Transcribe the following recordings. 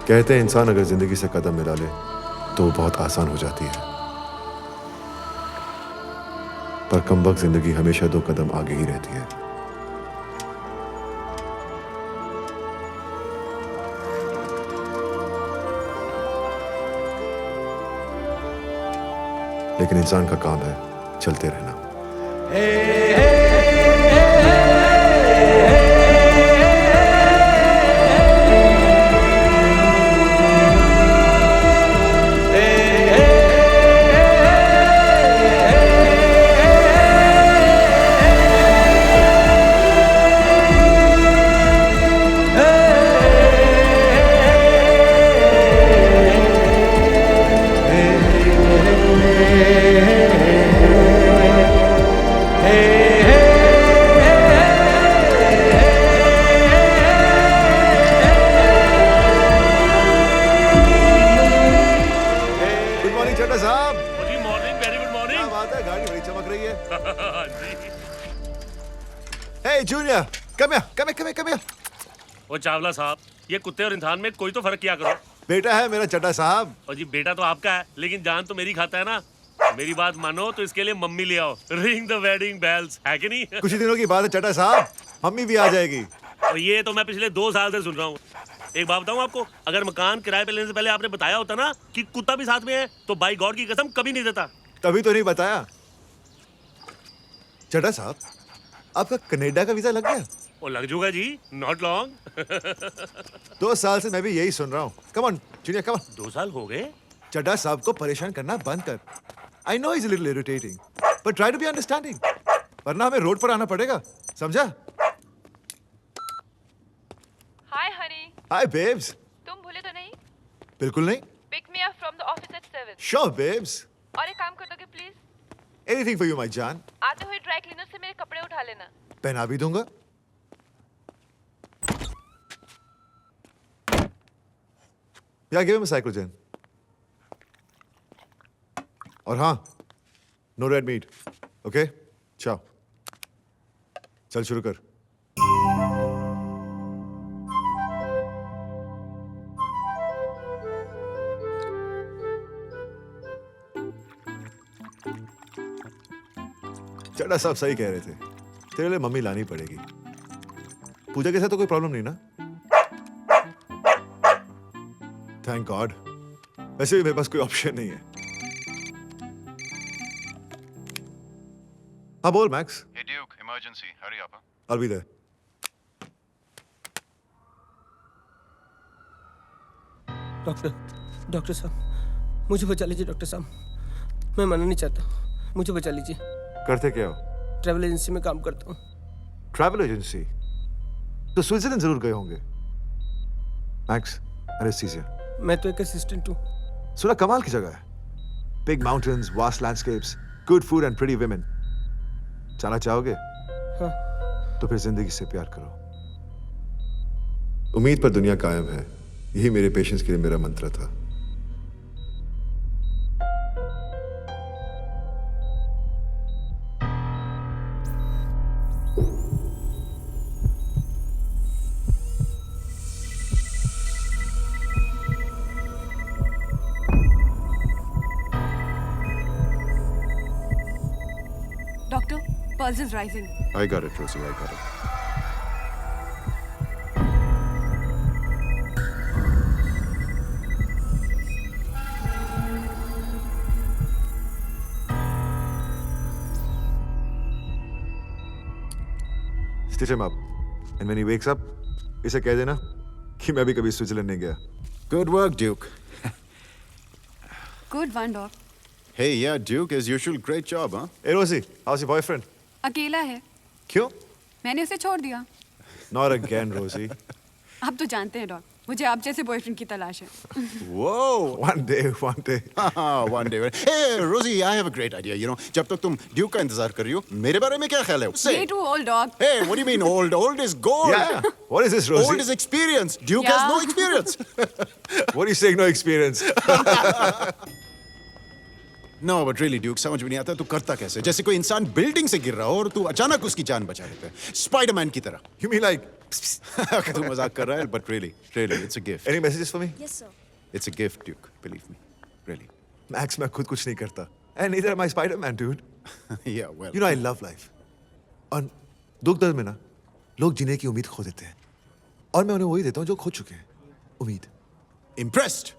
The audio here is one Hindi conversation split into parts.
कहते हैं इंसान अगर जिंदगी से कदम मिला ले तो वो बहुत आसान हो जाती है, पर कमबख्त जिंदगी हमेशा 2 कदम आगे ही रहती है। लेकिन इंसान का काम है चलते रहना। Hey Junior, come here. ओ चावला साहब, ये कुत्ते और इंसान में कोई तो फर्क किया करो। बेटा है मेरा चड्ढा साहब। और जी बेटा तो आपका है, लेकिन जान तो मेरी खाता है ना। मेरी बात मानो तो इसके लिए मम्मी ले आओ। रिंग द वेडिंग बेल्स, है कि नहीं? कुछ ही दिनों की बात है चड्ढा साहब, मम्मी भी आ जाएगी। और ये तो मैं पिछले 2 साल से सुन रहा हूँ। एक बात बताऊँ आपको, अगर मकान किराए पे लेने से पहले आपने बताया होता ना कि कुत्ता भी साथ में है, तो बाई गॉड की कसम कभी नहीं देता। तभी तो नहीं बताया। चड्ढा साहब, आपका कनाडा का वीजा लग गया? वो लग जाऊंगा जी, नॉट लॉन्ग। 2 साल से मैं भी यही सुन रहा हूँ। Come on junior, come on. 2 साल हो गए? चड्ढा साहब को परेशान करना बंद कर। I know he's a little irritating, but try to be understanding. वरना हमें रोड पर आना पड़ेगा, समझा? Hi honey. Hi babes. तुम भूले तो नहीं? बिल्कुल नहीं। Pick me up from the office at 7. Sure babes. और एक काम कर दोगे please? Anything for you my जान। आते हुए ड्राई क्लीनर से मेरे कपड़े उठा लेना। पहना भी दूंगा। Yeah, give him a cyclogen. और हाँ, no red meat. Okay? Ciao. चल शुरू कर। चड्ढा साहब सही कह रहे थे, तेरे लिए मम्मी लानी पड़ेगी। पूजा के साथ तो कोई प्रॉब्लम नहीं ना? Thank God. वैसे भी मेरे पास कोई ऑप्शन नहीं है। हाँ बोल max. Hey Duke, emergency. Hurry up. I'll be there. Doctor साहब, मुझे बचा लीजिए डॉक्टर साहब। मैं मरना नहीं चाहता, मुझे बचा लीजिए। करते क्या हो? ट्रैवल एजेंसी में काम करता हूँ। Travel agency? तो स्विट्जरलैंड जरूर गए होंगे। Max, anaesthesia. मैं तो एक असिस्टेंट हूँ। सुना कमाल की जगह है। Big mountains, vast landscapes, good food and pretty women. जाना चाहोगे? हाँ। तो फिर जिंदगी से प्यार करो। उम्मीद पर दुनिया कायम है, यही मेरे पेशेंट्स के लिए मेरा मंत्र था। Doctor, pulse is rising. I got it, Rosie, I got it. Stitch him up. And when he wakes up, इसे कह देना कि मैं भी कभी स्विट्जरलैंड नहीं गया। Good work, Duke. Good one, doc. Hey, yeah, Duke, as usual, great job, huh? Hey Rosie, how's your boyfriend? अकेला है। क्यों? मैंने उसे छोड़ दिया। Not again, Rosie. आप तो जानते हैं डॉक, मुझे आप जैसे बॉयफ्रेंड की तलाश है। Whoa! One day, one day. One day. Hey, Rosie, I have a great idea. You know, जब तक तुम ड्यूक का इंतजार कर रही हो, मेरे बारे में क्या ख्याल है? Say. Way too old, dog. Hey, what do you mean old? Old is gold. Yeah. What is this, Rosie? Old is experience. Duke Yeah. has no experience. What are you saying? No experience. No, but really, Duke, समझ में नहीं आता तू करता कैसे? जैसे कोई इंसान बिल्डिंग से गिर रहा हो और तू अचानक उसकी जान बचा लेता है, स्पाइडरमैन की तरह। You mean like तू मजाक कर रहा है, but really, it's a gift. Any messages for me? Yes, sir. It's a gift, Duke. Believe me, really. Max, मैं खुद कुछ नहीं करता. And neither am I Spider-Man, dude. Yeah, well. You know I love life. और दुख दर्द में ना लोग जीने की उम्मीद खो देते हैं. और मैं उन्हें वही देता हूँ जो खो चुके हैं. उम्मीद. Impressed.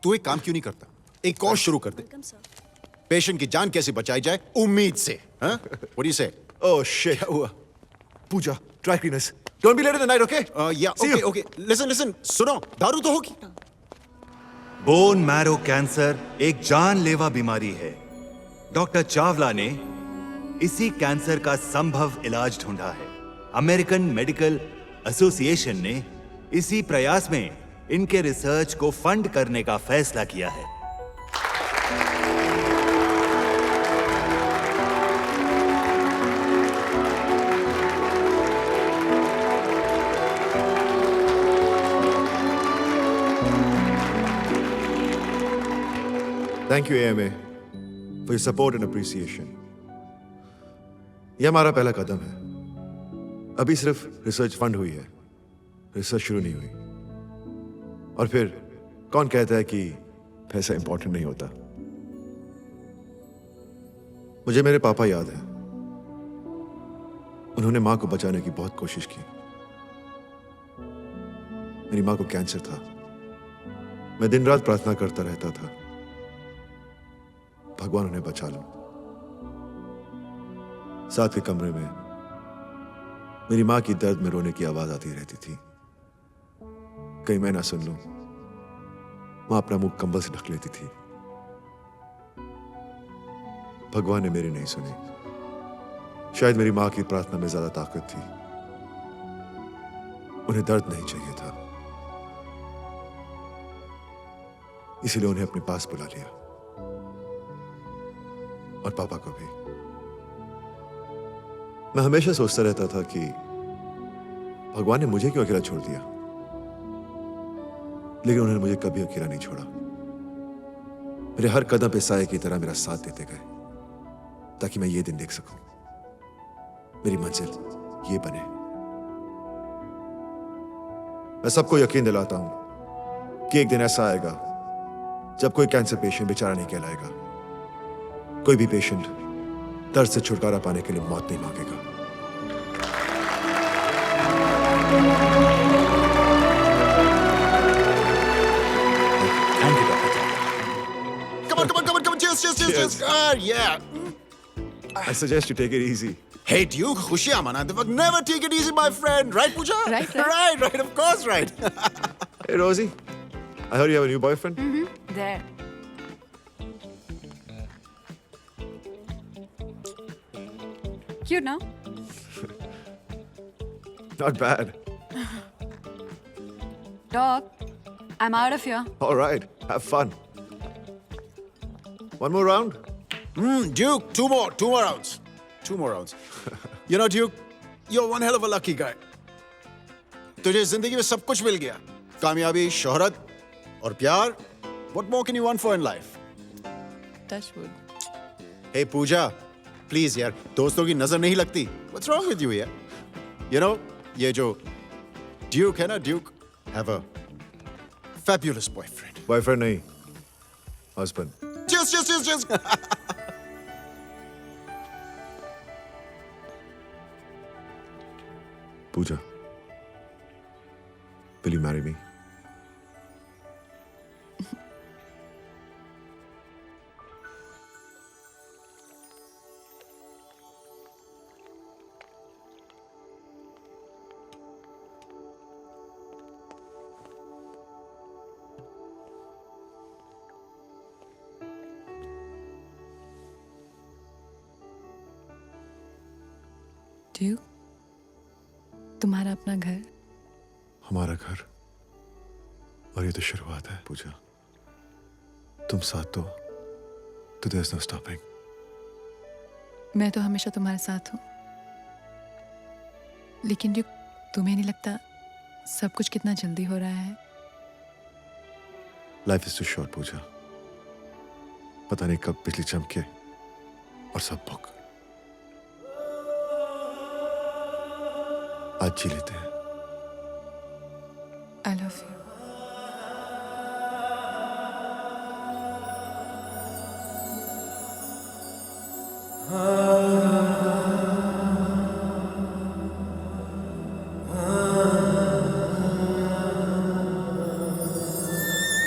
तू एक काम क्यों नहीं करता? एक कोर्स शुरू कर दे. Welcome, sir. पेशेंट की जान कैसे बचाई जाए उम्मीद से. हाँ? What do you say? Oh shit. क्या हुआ? Pooja, dry cleaners. Don't be late in the night, okay? Yeah, See okay, you. okay. Listen. सुनो, दारू तो होगी. बोन मैरो कैंसर एक जानलेवा बीमारी है. डॉक्टर चावला ने इसी कैंसर का संभव इलाज ढूंढा है. अमेरिकन मेडिकल एसोसिएशन ने इसी प्रयास में इनके रिसर्च को फंड करने का फैसला किया है. Thank you, AMA, for your support and appreciation. यह हमारा पहला कदम है. अभी सिर्फ रिसर्च फंड हुई है. रिसर्च शुरू नहीं हुई. और फिर कौन कहता है कि पैसा इंपॉर्टेंट नहीं होता? मुझे मेरे पापा याद है. उन्होंने मां को बचाने की बहुत कोशिश की. मेरी मां को कैंसर था. मैं दिन रात प्रार्थना करता रहता था, भगवान उन्हें बचा लो. साथ के कमरे में मेरी मां की दर्द में रोने की आवाज आती रहती थी. कहीं मैं ना सुन लूं. मां अपना मुंह कंबल से ढक लेती थी. भगवान ने मेरी नहीं सुनी. शायद मेरी मां की प्रार्थना में ज्यादा ताकत थी. उन्हें दर्द नहीं चाहिए था, इसीलिए उन्हें अपने पास बुला लिया. और पापा को भी. मैं हमेशा सोचता रहता था कि भगवान ने मुझे क्यों अकेला छोड़ दिया. लेकिन उन्होंने मुझे कभी अकेला नहीं छोड़ा. मेरे हर कदम पे साए की तरह मेरा साथ देते गए, ताकि मैं ये दिन देख सकूं. मेरी मंजिल ये बने. मैं सबको यकीन दिलाता हूं कि एक दिन ऐसा आएगा जब कोई कैंसर पेशेंट बेचारा नहीं कहलाएगा. कोई भी पेशेंट दर्द से छुटकारा पाने के लिए मौत नहीं मांगेगा. Thank you doctor. Come on. Cheers. Yeah. I suggest you take it easy. Hey, Duke, खुशियां मनाते वक्त never take it easy, my friend. Right, Pooja? Right. Right. Of course, right. Hey Rosie, I heard you have a new boyfriend. There. Cute, no? Not bad. Dog, I'm out of here. All right, have fun. One more round? Duke, two more rounds. You know, Duke, you're one hell of a lucky guy. तुझे जिंदगी में सब कुछ मिल गया. कामयाबी, शोहरत और प्यार. What more can you want for in life? Touch wood. Hey, Pooja, please यार, दोस्तों की नजर नहीं लगती. What's wrong with you यार? You know, ये जो Duke है ना, Duke, have a fabulous boyfriend. Boyfriend नहीं, husband. Cheers. Pooja, will you marry me? Duke, तुम्हारा अपना घर. हमारा घर. और ये तो शुरुआत है पूजा. तुम साथ तो there's no stopping. मैं तो हमेशा तुम्हारे साथ हूँ. लेकिन ड्यूक, तुम्हें नहीं लगता सब कुछ कितना जल्दी हो रहा है? Life is too short, पूजा. पता नहीं कब बिजली चमके और सब बुक. आज जी लेते हैं. आई लव यू।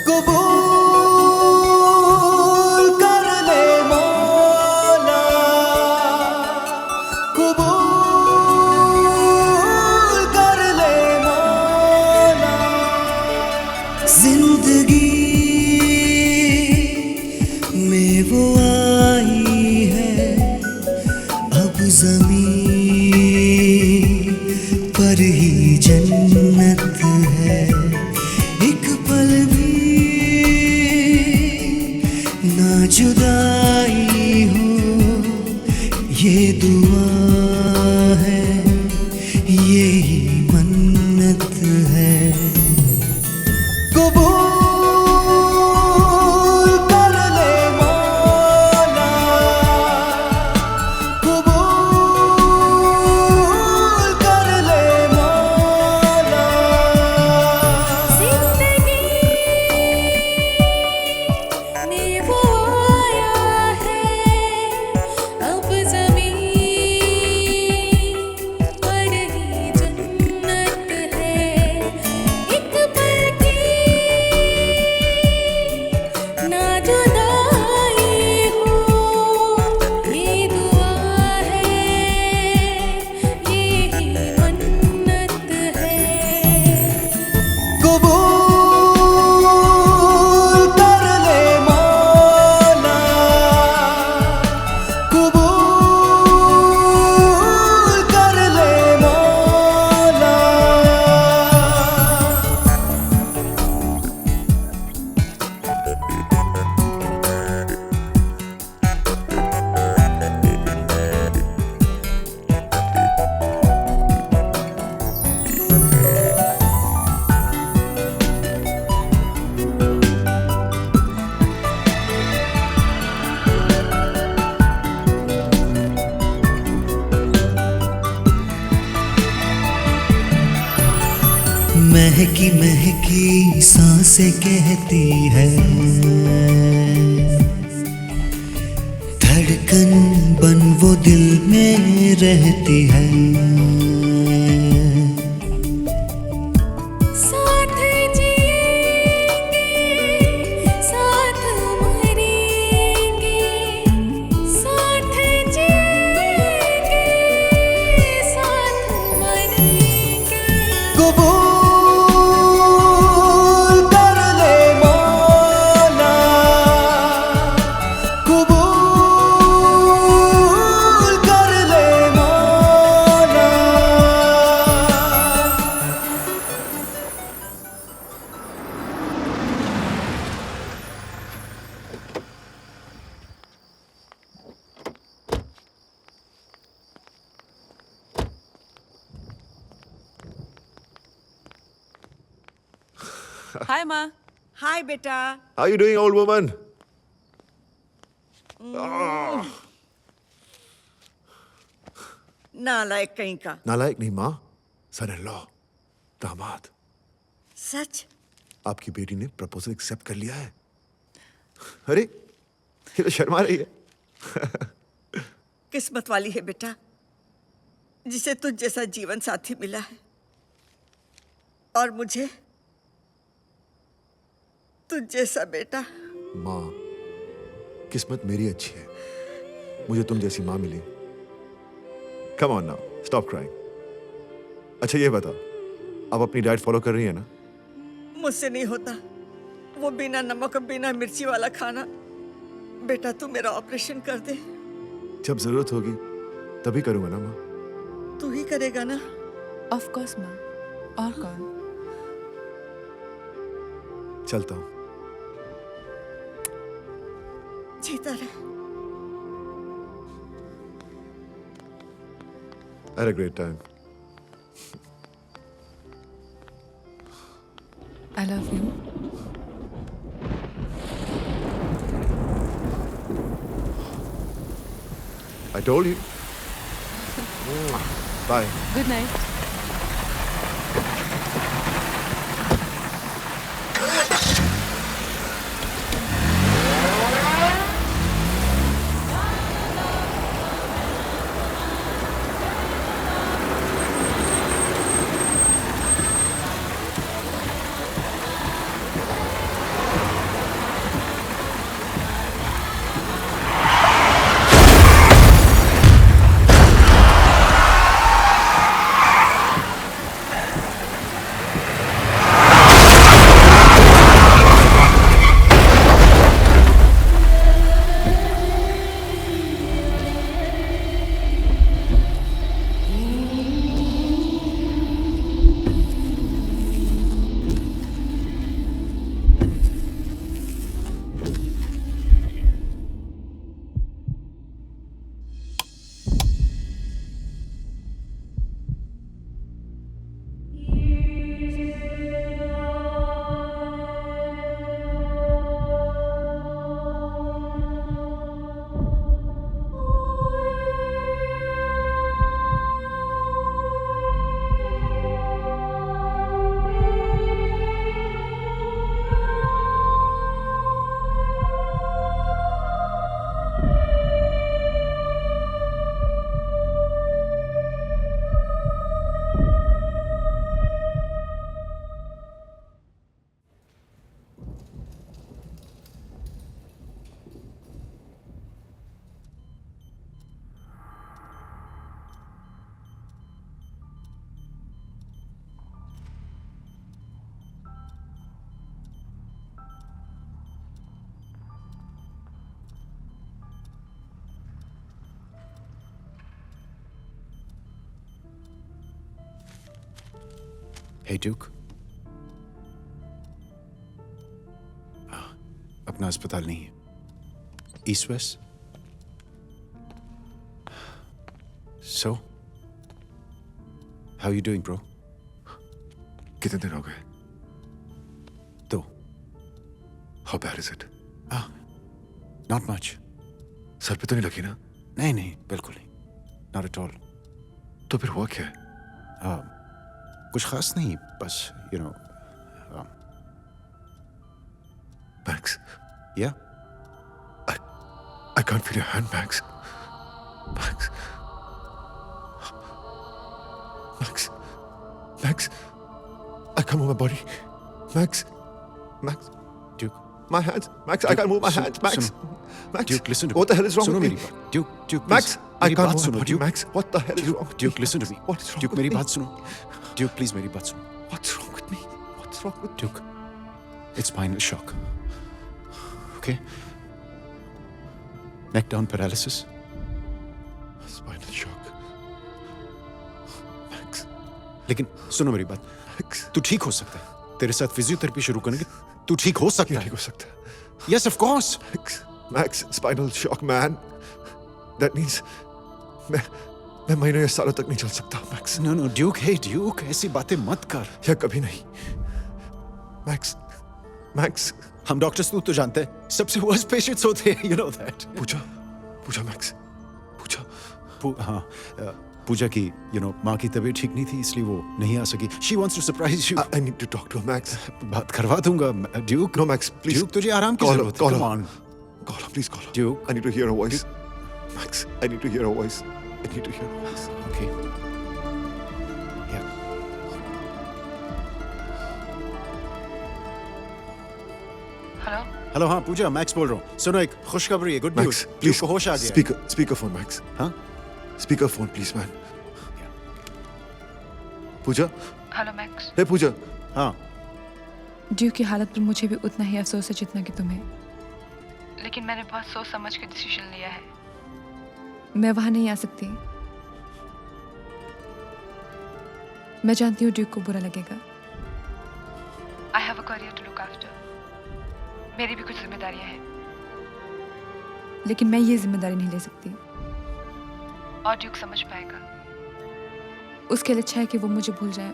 कबूल कर ले मौला, कबूल कर ले मौला। जिंदगी में वो आई है, अब ज़मीन पर ही जन्नत है। एक पल भी ना जुदाई हो, ये दुआ है, यही मन्नत है। कबूल कर ले मौला, कबूल कर ले मौला। जिंदगी में वो आया है, अब ज़मीन पर ही जन्नत है। एक पल की ना जुदाई हो, ये दुआ है, यही मन्नत है। कबूल कर ले मौला, कबूल कर ले मौला। महकी महकी सांसें कहती है, धड़कन बन वो दिल में रहती है। साथ जिएंगे, साथ मरेंगे, साथ जिएंगे, साथ मरेंगे। कबूल कर ले मौला, कबूल कर ले मौला। हाय माँ। हाय बेटा। How are you doing, old woman? नालायक कहीं का। नालायक नहीं माँ, सन इन लॉ, दामाद। सच? आपकी बेटी ने प्रपोजल एक्सेप्ट कर लिया है। अरे ये तो शर्मा रही है। किस्मत वाली है बेटा, जिसे तुझ जैसा जीवन साथी मिला है। और मुझे तुझ जैसा बेटा। माँ, किस्मत मेरी अच्छी है, मुझे तुम जैसी माँ मिली। Come on now, stop crying. अच्छा ये बताओ, आप अपनी डाइट फॉलो कर रही है ना? मुझसे नहीं होता वो बिना नमक और बिना मिर्ची वाला खाना। बेटा तू मेरा ऑपरेशन कर दे। जब जरूरत होगी तभी करूंगा ना माँ। तू ही करेगा ना? ऑफ कोर्स माँ, और कौन? चलता हूँ। जीता रहे। I had a great time. I love you. I told you. Bye. Good night. Hey Duke, अपना अस्पताल नहीं है, east west. So how you doing bro? कितने दिन हो गए? 2। How bad is it? Not much. सर पे तो नहीं लगी ना? नहीं नहीं, बिल्कुल नहीं, नॉट एट ऑल। तो फिर हुआ क्या है? कुछ खास नहीं, बस यू नो। मैक्स, या I can't feel your hand, Max. Max. Max. Max. I can't move my body. Max. Max. Duke, My hands. Max, I can't move my hands. Max. Max. Duke, listen to What the hell is wrong सुनो with मेरी me? बात। Duke, Max, I can't move my body. Duke, Max, what the hell is wrong with Duke, me? Listen to me. What is wrong Duke, with मेरी me? बात सुनो। ड्यूक, प्लीज मेरी बात सुनो। What's wrong with me? What's wrong with me? Duke, it's spinal shock. Okay? Neck down paralysis. Spinal shock. Max. लेकिन सुनो मेरी बात, Max. तू ठीक हो सकता है। तेरे साथ फिजियोथेरेपी शुरू करेंगे, तू ठीक हो सकता ये है। ठीक हो सकता है। Yes, of course. Max, spinal shock, man. That means मैं महीनों या सालों तक नहीं चल सकता, Max. No, no, Duke, hey Duke, ऐसी बातें मत कर। या कभी नहीं। Max, Max. हम डॉक्टर्स तू तो जानते हैं, सबसे वर्स्ट पेशेंट्स होते हैं, you know that. Puja, Max. पूजा. हाँ, पूजा की, you know, माँ की तबीयत ठीक नहीं थी, इसलिए वो नहीं आ सकी। She wants to surprise you. I need to talk to her, Max. बात करवा दूंगा, Duke. No, Max, please. Duke, तुझे आराम की Call her, जरूरत है। call Come her. on. Call her, please call her. Duke. I need to hear her voice. Max, I need to hear her voice. I need to hear her voice. Okay. Yeah. Hello hello, हाँ पूजा, मैक्स बोल रहा हूँ। सुनो, एक खुशखबरी है, गुड न्यूज़। Max, please. को होश आ गया है। Speakerphone, Max. हाँ? Speakerphone, please, man. Pooja? Hello Max. Hey, Pooja. हाँ, ड्यू की हालत पर मुझे भी उतना ही अफसोस है जितना कि तुम्हें, लेकिन मैंने बहुत सोच समझ के डिसीजन लिया है। मैं वहां नहीं आ सकती। मैं जानती हूँ ड्यूक को बुरा लगेगा। I have a career to look after. मेरी भी कुछ जिम्मेदारियां हैं, लेकिन मैं ये जिम्मेदारी नहीं ले सकती। और ड्यूक समझ पाएगा। उसके लिए अच्छा है कि वो मुझे भूल जाए,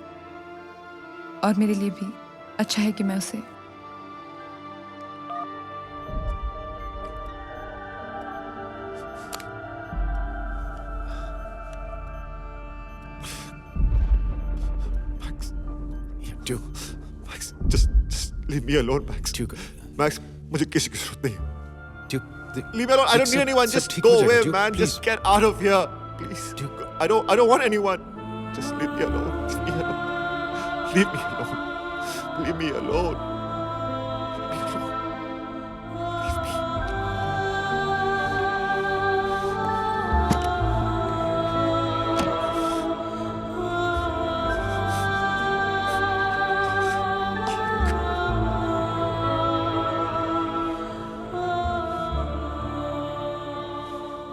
और मेरे लिए भी अच्छा है कि मैं उसे Duke, Max, just leave me alone, Max. Duke, Max, मुझे किसी की जरूरत नहीं है. Duke, Leave me alone. I don't need anyone. सब Just ठीक go हो जाएगा, away, Duke, man. please. Just get out of here, please. Duke. I don't want anyone. Just leave me alone. Leave me alone. Leave me alone. Leave me alone. Leave me alone. Leave me.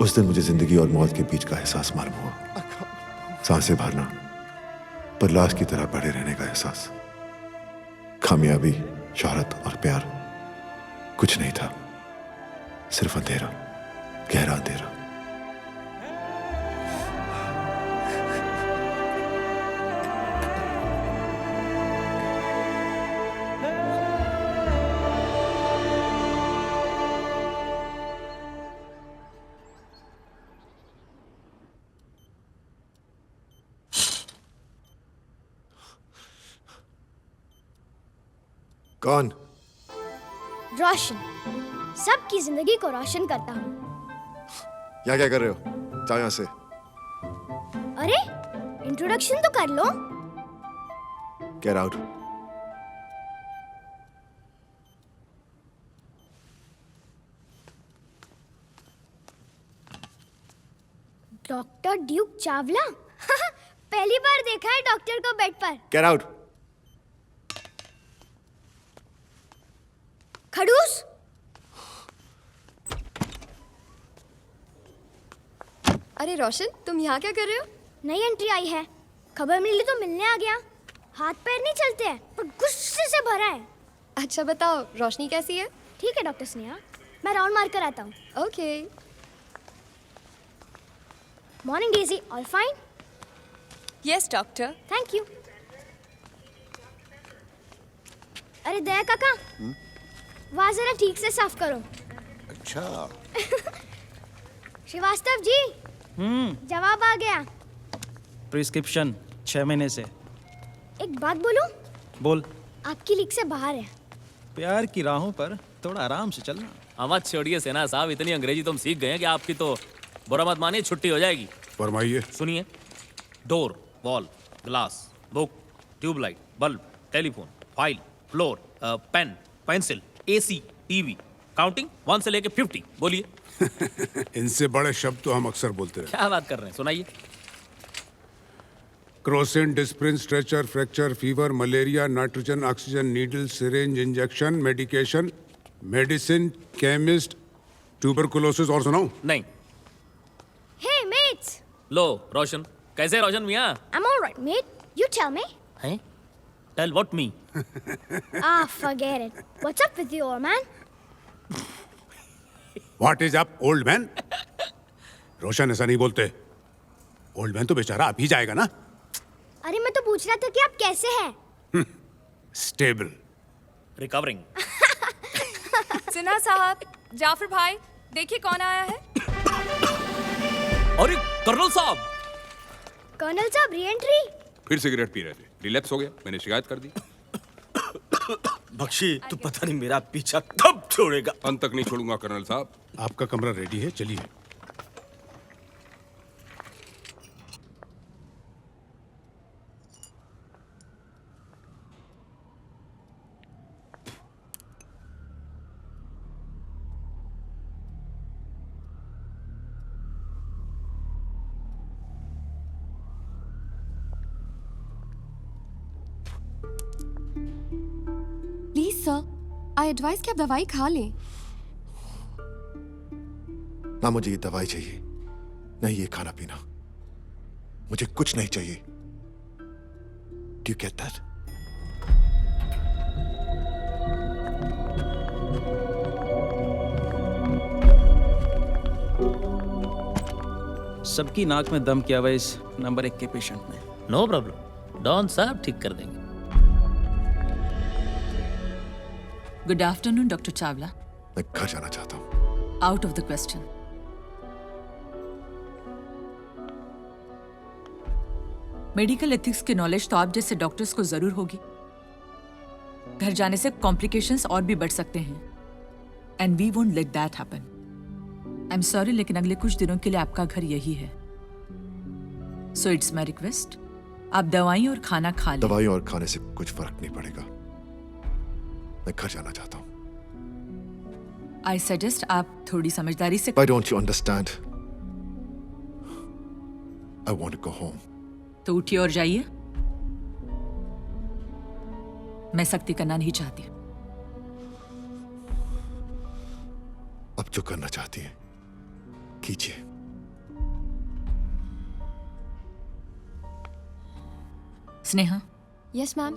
उस दिन मुझे जिंदगी और मौत के बीच का एहसास मालूम हुआ। सांसें भरना, पर लाश की तरह पड़े रहने का एहसास। कामयाबी, शोहरत और प्यार कुछ नहीं था, सिर्फ अंधेरा, गहरा अंधेरा। कौन? रोशन, सबकी जिंदगी को रोशन करता हूँ। यहाँ क्या कर रहे हो? जाओ यहाँ से। अरे, इंट्रोडक्शन तो कर लो। Get out. Doctor Duke Chawla? पहली बार देखा है डॉक्टर को बेड पर। Get out. खड़ूस। अरे रोशन, तुम यहाँ क्या कर रहे हो? नई एंट्री आई है, खबर मिली तो मिलने आ गया। हाथ पैर नहीं चलते हैं पर गुस्से से भरा है। अच्छा बताओ, रोशनी कैसी है? ठीक है डॉक्टर स्नेहा, मैं राउंड मार कर आता हूँ। Okay. Morning Daisy, all fine? Yes doctor. Thank you. अरे दया काका, वहाँ जरा ठीक से साफ करो। अच्छा। श्रीवास्तव जी, जवाब आ गया। प्रिस्क्रिप्शन 6 महीने से। एक बात बोलूं? बोल। आपकी लीग से बाहर है। प्यार की राहों पर थोड़ा आराम से चलना। मत छोड़िए सेना साहब, इतनी अंग्रेजी तुम सीख गए हैं कि आपकी तो बुरा मत मानिए, छुट्टी हो जाएगी। फरमाइए। सुनिए, door, wall, glass, book, tubelight, bulb, telephone, file, floor, pen, pencil, AC, TV, counting 1 से लेके 50। बोलिए। इनसे बड़े शब्द तो हम अक्सर बोलते रहते हैं। क्या बात कर रहे हैं, सुनाइए। Crocin, Disprin, stretcher, fracture, fever, malaria, nitrogen, oxygen, needle, syringe, injection, medication, medicine, chemist, tuberculosis. और सुनाओ? नहीं। Hey mates, लो रोशन, कैसे हैं रोशन मियाँ? I'm all right mate. You tell me. हैं? Tell what me? Ah, forget it. What's up with you, old man? What is up old man? Roshan ऐसा नहीं बोलते। ओल्ड मैन तो बेचारा आप ही जाएगा ना। अरे मैं तो पूछ रहा था कि आप कैसे हैं? स्टेबल। रिकवरिंग। सिन्हा साहब, जाफर भाई, देखिए कौन आया है। अरे कर्नल साहब। कर्नल साहब री-एंट्री? फिर सिगरेट पी रहे थे, रिलैप्स हो गया, मैंने शिकायत कर दी। बख्शी, तू पता नहीं मेरा पीछा कब छोड़ेगा। अंत तक नहीं छोड़ूंगा कर्नल साहब। आपका कमरा रेडी है, चलिए। प्लीज सर, आई एडवाइस कि आप दवाई खा लें। ना मुझे ये दवाई चाहिए, नहीं ये खाना पीना। मुझे कुछ नहीं चाहिए। Do you get that? सबकी नाक में दम किया हुआ इस नंबर 1 के पेशेंट ने। नो प्रॉब्लम, डॉन साहब ठीक कर देंगे। Good afternoon doctor Chawla. मैं घर जाना चाहता हूँ। Out of the question. Medical ethics की नॉलेज तो आप जैसे डॉक्टर्स को जरूर होगी। घर जाने से कॉम्प्लिकेशंस और भी बढ़ सकते हैं, and we won't let that happen. I am sorry, लेकिन अगले कुछ दिनों के लिए आपका घर यही है। सो इट्स माई रिक्वेस्ट, आप दवाई और खाना खा लें। दवाई और खाने से कुछ फर्क नहीं पड़ेगा। मैं घर जाना चाहता हूँ। आई सजेस्ट आप थोड़ी समझदारी से। Why don't you understand? I want to go home. तो उठिए और जाइए। मैं सख्ती करना नहीं चाहती। अब जो करना चाहती हैं, कीजिए। Sneha. Yes ma'am.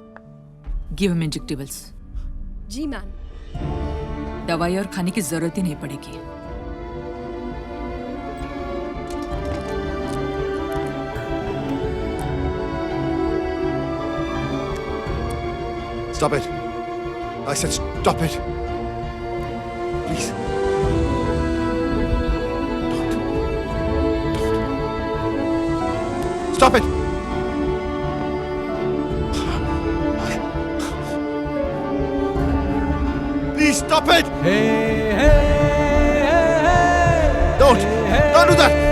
Give him injectables. जी मैम। दवाई और खाने की जरूरत ही नहीं पड़ेगी। Stop it. I said stop it. Please. Don't. Stop it. Please stop it. Don't do that.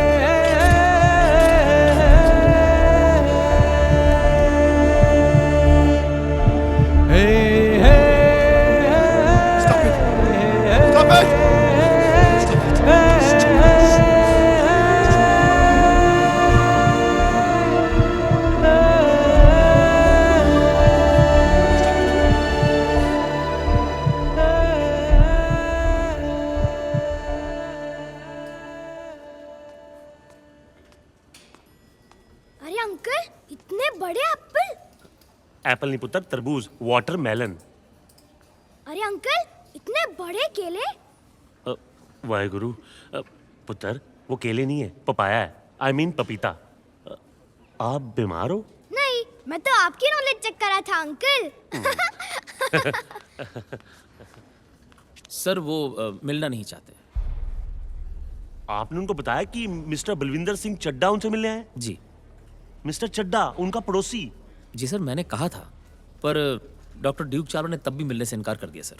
Apple नहीं पुत्र, तरबूज, वाटरमेलन। अरे अंकल, इतने बड़े केले? वाहेगुरु। पुत्र, वो केले नहीं है, पपाया है। आई मीन पपीता। आप बीमार हो? नहीं, मैं तो आपकी नॉलेज चेक कर रहा था अंकल। सर वो मिलना नहीं चाहते। आपने उनको बताया कि मिस्टर बलविंदर सिंह चड्डा उनसे मिलने आए? जी। मिस्टर चड्डा, उनका पड़ोसी? जी सर, मैंने कहा था, पर डॉक्टर ड्यूक चावला ने तब भी मिलने से इनकार कर दिया सर।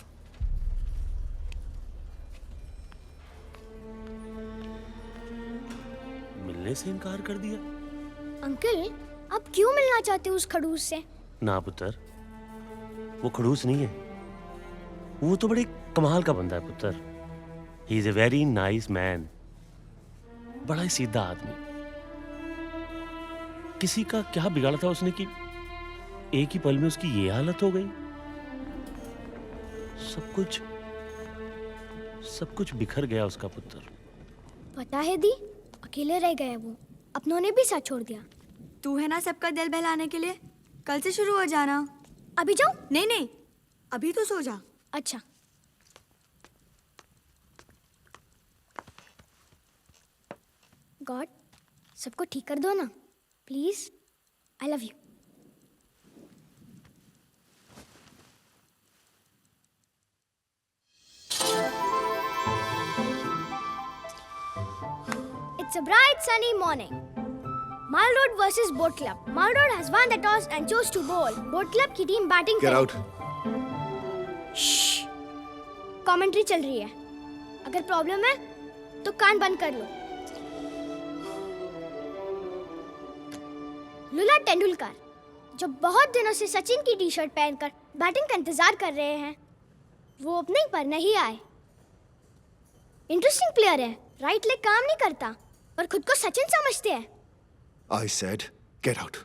मिलने से इनकार कर दिया? अंकल, आप क्यों मिलना चाहते हो उस खड़ूस से? ना पुत्र, वो खड़ूस नहीं है, वो तो बड़े कमाल का बंदा है पुत्र। He is a very nice man, बड़ा ही सीधा आदमी। किसी का क्या बिगाड़ा था उसने कि एक ही पल में उसकी ये हालत हो गई। सब कुछ बिखर गया उसका पुत्र। पता है दी, अकेले रह गए वो, अपनों ने भी साथ छोड़ दिया। तू है ना सबका दिल बहलाने के लिए, कल से शुरू हो जाना। अभी जाओ? नहीं नहीं, अभी तो सो जा। अच्छा। गॉड, सबको ठीक कर दो ना please. I love you. It's a bright sunny morning. Mile Road versus Boat Club. Mile Road has won the toss and chose to bowl. Boat Club की team batting Get out. Commentary चल रही है, अगर प्रॉब्लम है तो कान बंद कर लो। लुला टेंडुलकर, जो बहुत दिनों से सचिन की टी-शर्ट पहनकर बैटिंग का इंतजार कर रहे हैं, वो ओपनिंग पर नहीं आए। इंटरेस्टिंग प्लेयर है, राइट लेग काम नहीं करता पर खुद को सचिन समझते हैं। I said, get out.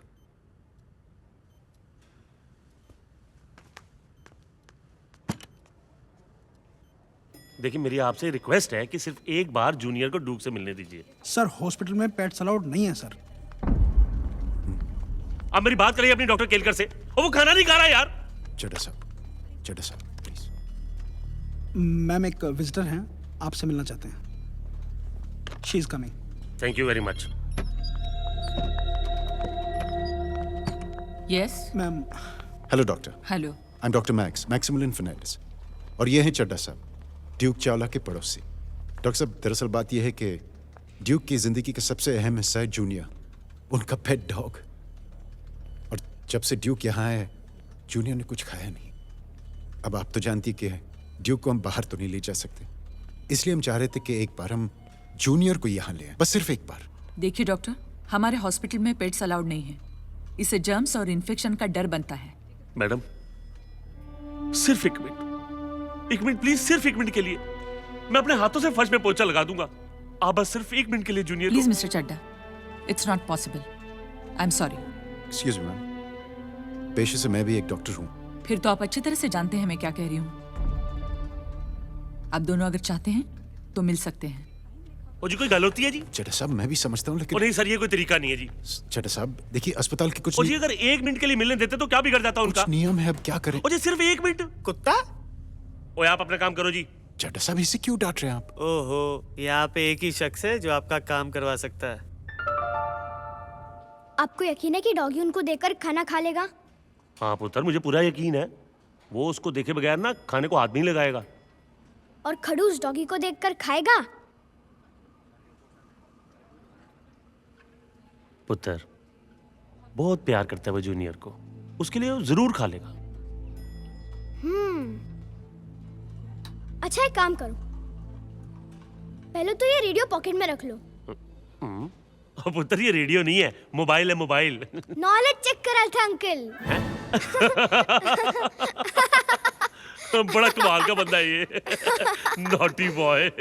देखिए, मेरी आपसे रिक्वेस्ट है कि सिर्फ एक बार जूनियर को डूक से मिलने दीजिए। सर, हॉस्पिटल में पेट्स अलाउड नहीं है सर। अब मेरी बात करिए अपनी डॉक्टर केलकर से, और वो खाना नहीं खा रहा यार। चड्डा साहब प्लीज। मैम एक विजिटर हैं, आपसे मिलना चाहते हैं। She is coming. Thank you very much. Yes ma'am. Hello doctor. Hello. I am doctor Maximilian Fernandes, और ये हैं चड्डा साहब, ड्यूक चावला के पड़ोसी। डॉक्टर साहब, दरअसल बात यह है कि ड्यूक की जिंदगी का सबसे अहम हिस्सा है जूनियर, उनका पेट डॉग। और जब से ड्यूक यहाँ आया, जूनियर ने कुछ खाया नहीं। अब आप तो जानती कि ड्यूक को हम बाहर तो नहीं ले जा सकते, इसलिए हम चाह रहे थे कि एक बार हम जूनियर को यहाँ ले आए, बस सिर्फ एक बार। देखिए डॉक्टर, हमारे हॉस्पिटल में पेट्स अलाउड नहीं है, इससे जर्म्स और इन्फेक्शन का डर बनता है। मैडम, सिर्फ एक मिनट प्लीज, सिर्फ एक मिनट के लिए मैं अपने हाथों से फर्श पे पोछा लगा दूंगा। आप बस सिर्फ एक मिनट के लिए junior please mister Chadda, it's not possible. I am sorry. Excuse me ma'am, पेशे से मैं भी एक डॉक्टर हूँ। फिर तो आप अच्छी तरह से जानते हैं मैं क्या कह रही हूँ। आप दोनों अगर चाहते हैं तो मिल सकते हैं। वो जी कोई गल होती है जी? चड्डा साहब, मैं भी समझता हूँ, लेकिन नहीं सर, ये कोई तरीका नहीं है जी। चड्डा साहब देखिए, अस्पताल के कुछ जी अगर एक मिनट के लिए मिलने देते तो क्या बिगड़ जाता उनका? कुछ नियम है, अब क्या करें? जी सिर्फ एक मिनट। कुत्ता? ओए आप अपना काम करो जी। चड्डा साहब, इसे क्यों डांट रहे हैं आप? ओहो, यहाँ पे एक ही शख्स है जो आपका काम करवा सकता है। आपको यकीन है कि डॉगी उनको देखकर खाना खा लेगा? हाँ पुत्र, मुझे पूरा यकीन है, वो उसको देखे बगैर ना खाने को हाथ नहीं लगाएगा। और खड़ूस डॉगी को देखकर खाएगा? पुत्र, बहुत प्यार करता है वो जूनियर को, उसके लिए वो जरूर खा लेगा। अच्छा, एक काम करो, पहले तो ये रेडियो पॉकेट में रख लो। पुत्र, ये रेडियो नहीं है, मोबाइल है, मोबाइल। नॉलेज चेक कर रहा था अंकल। बड़ा कमाल का बंदा है ये। Naughty boy.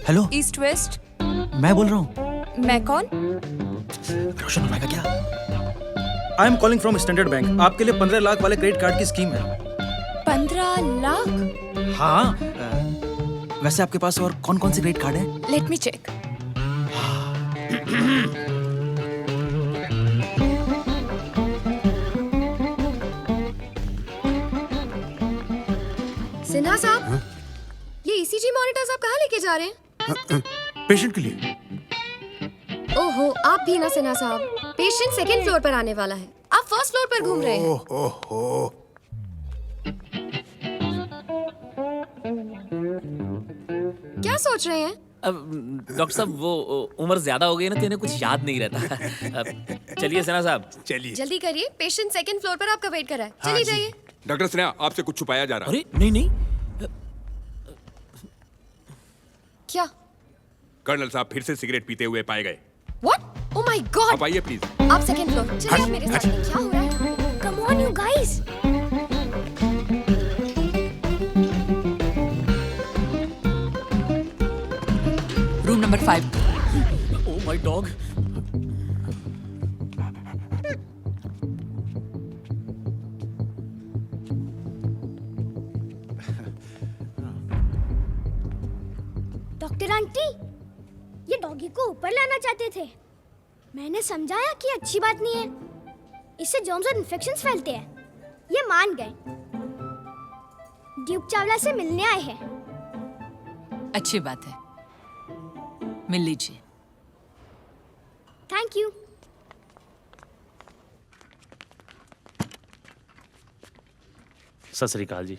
Hello, east west. मैं बोल रहा हूँ। मैं कौन? रोशन हो पाएगा क्या? I am calling from standard bank. आपके लिए 15 लाख वाले क्रेडिट कार्ड की स्कीम है। 15 लाख? हाँ, वैसे आपके पास और कौन कौन से क्रेडिट कार्ड हैं? Let me check. सिन्हा साहब, ये ईसीजी मॉनिटर्स आप कहाँ लेके जा रहे हैं? पेशेंट के लिए। ओहो, आप भी ना सिन्हा साहब। पेशेंट सेकंड फ्लोर पर आने वाला है, आप फर्स्ट फ्लोर पर घूम रहे हैं। ओहो, क्या सोच रहे हैं? डॉक्टर साहब वो उम्र ज्यादा हो गई ना तो इन्हें कुछ याद नहीं रहता। चलिए सिन्हा साहब, चलिए जल्दी करिए, पेशेंट सेकंड फ्लोर पर आपका वेट कर रहा है। चलिए जाइए। डॉक्टर सिन्हा, आपसे कुछ छुपाया जा रहा है। अरे नहीं नहीं, क्या? कर्नल साहब फिर से सिगरेट पीते हुए पाए गए। व्हाट? Oh my God. आप आइए प्लीज। आप सेकंड फ्लोर चलिए, आप मेरे साथ। क्या हो रहा है? Come on you guys. Room number 5। Oh my dog. Doctor aunty, ये डॉगी को ऊपर लाना चाहते थे। मैंने समझाया कि अच्छी बात नहीं है, इससे जर्म्स और इन्फेक्शंस फैलते हैं। ये मान गए। ड्यूक चावला से मिलने आए हैं। अच्छी बात है, मिल लीजिए। Thank you. सत श्री अकाल जी।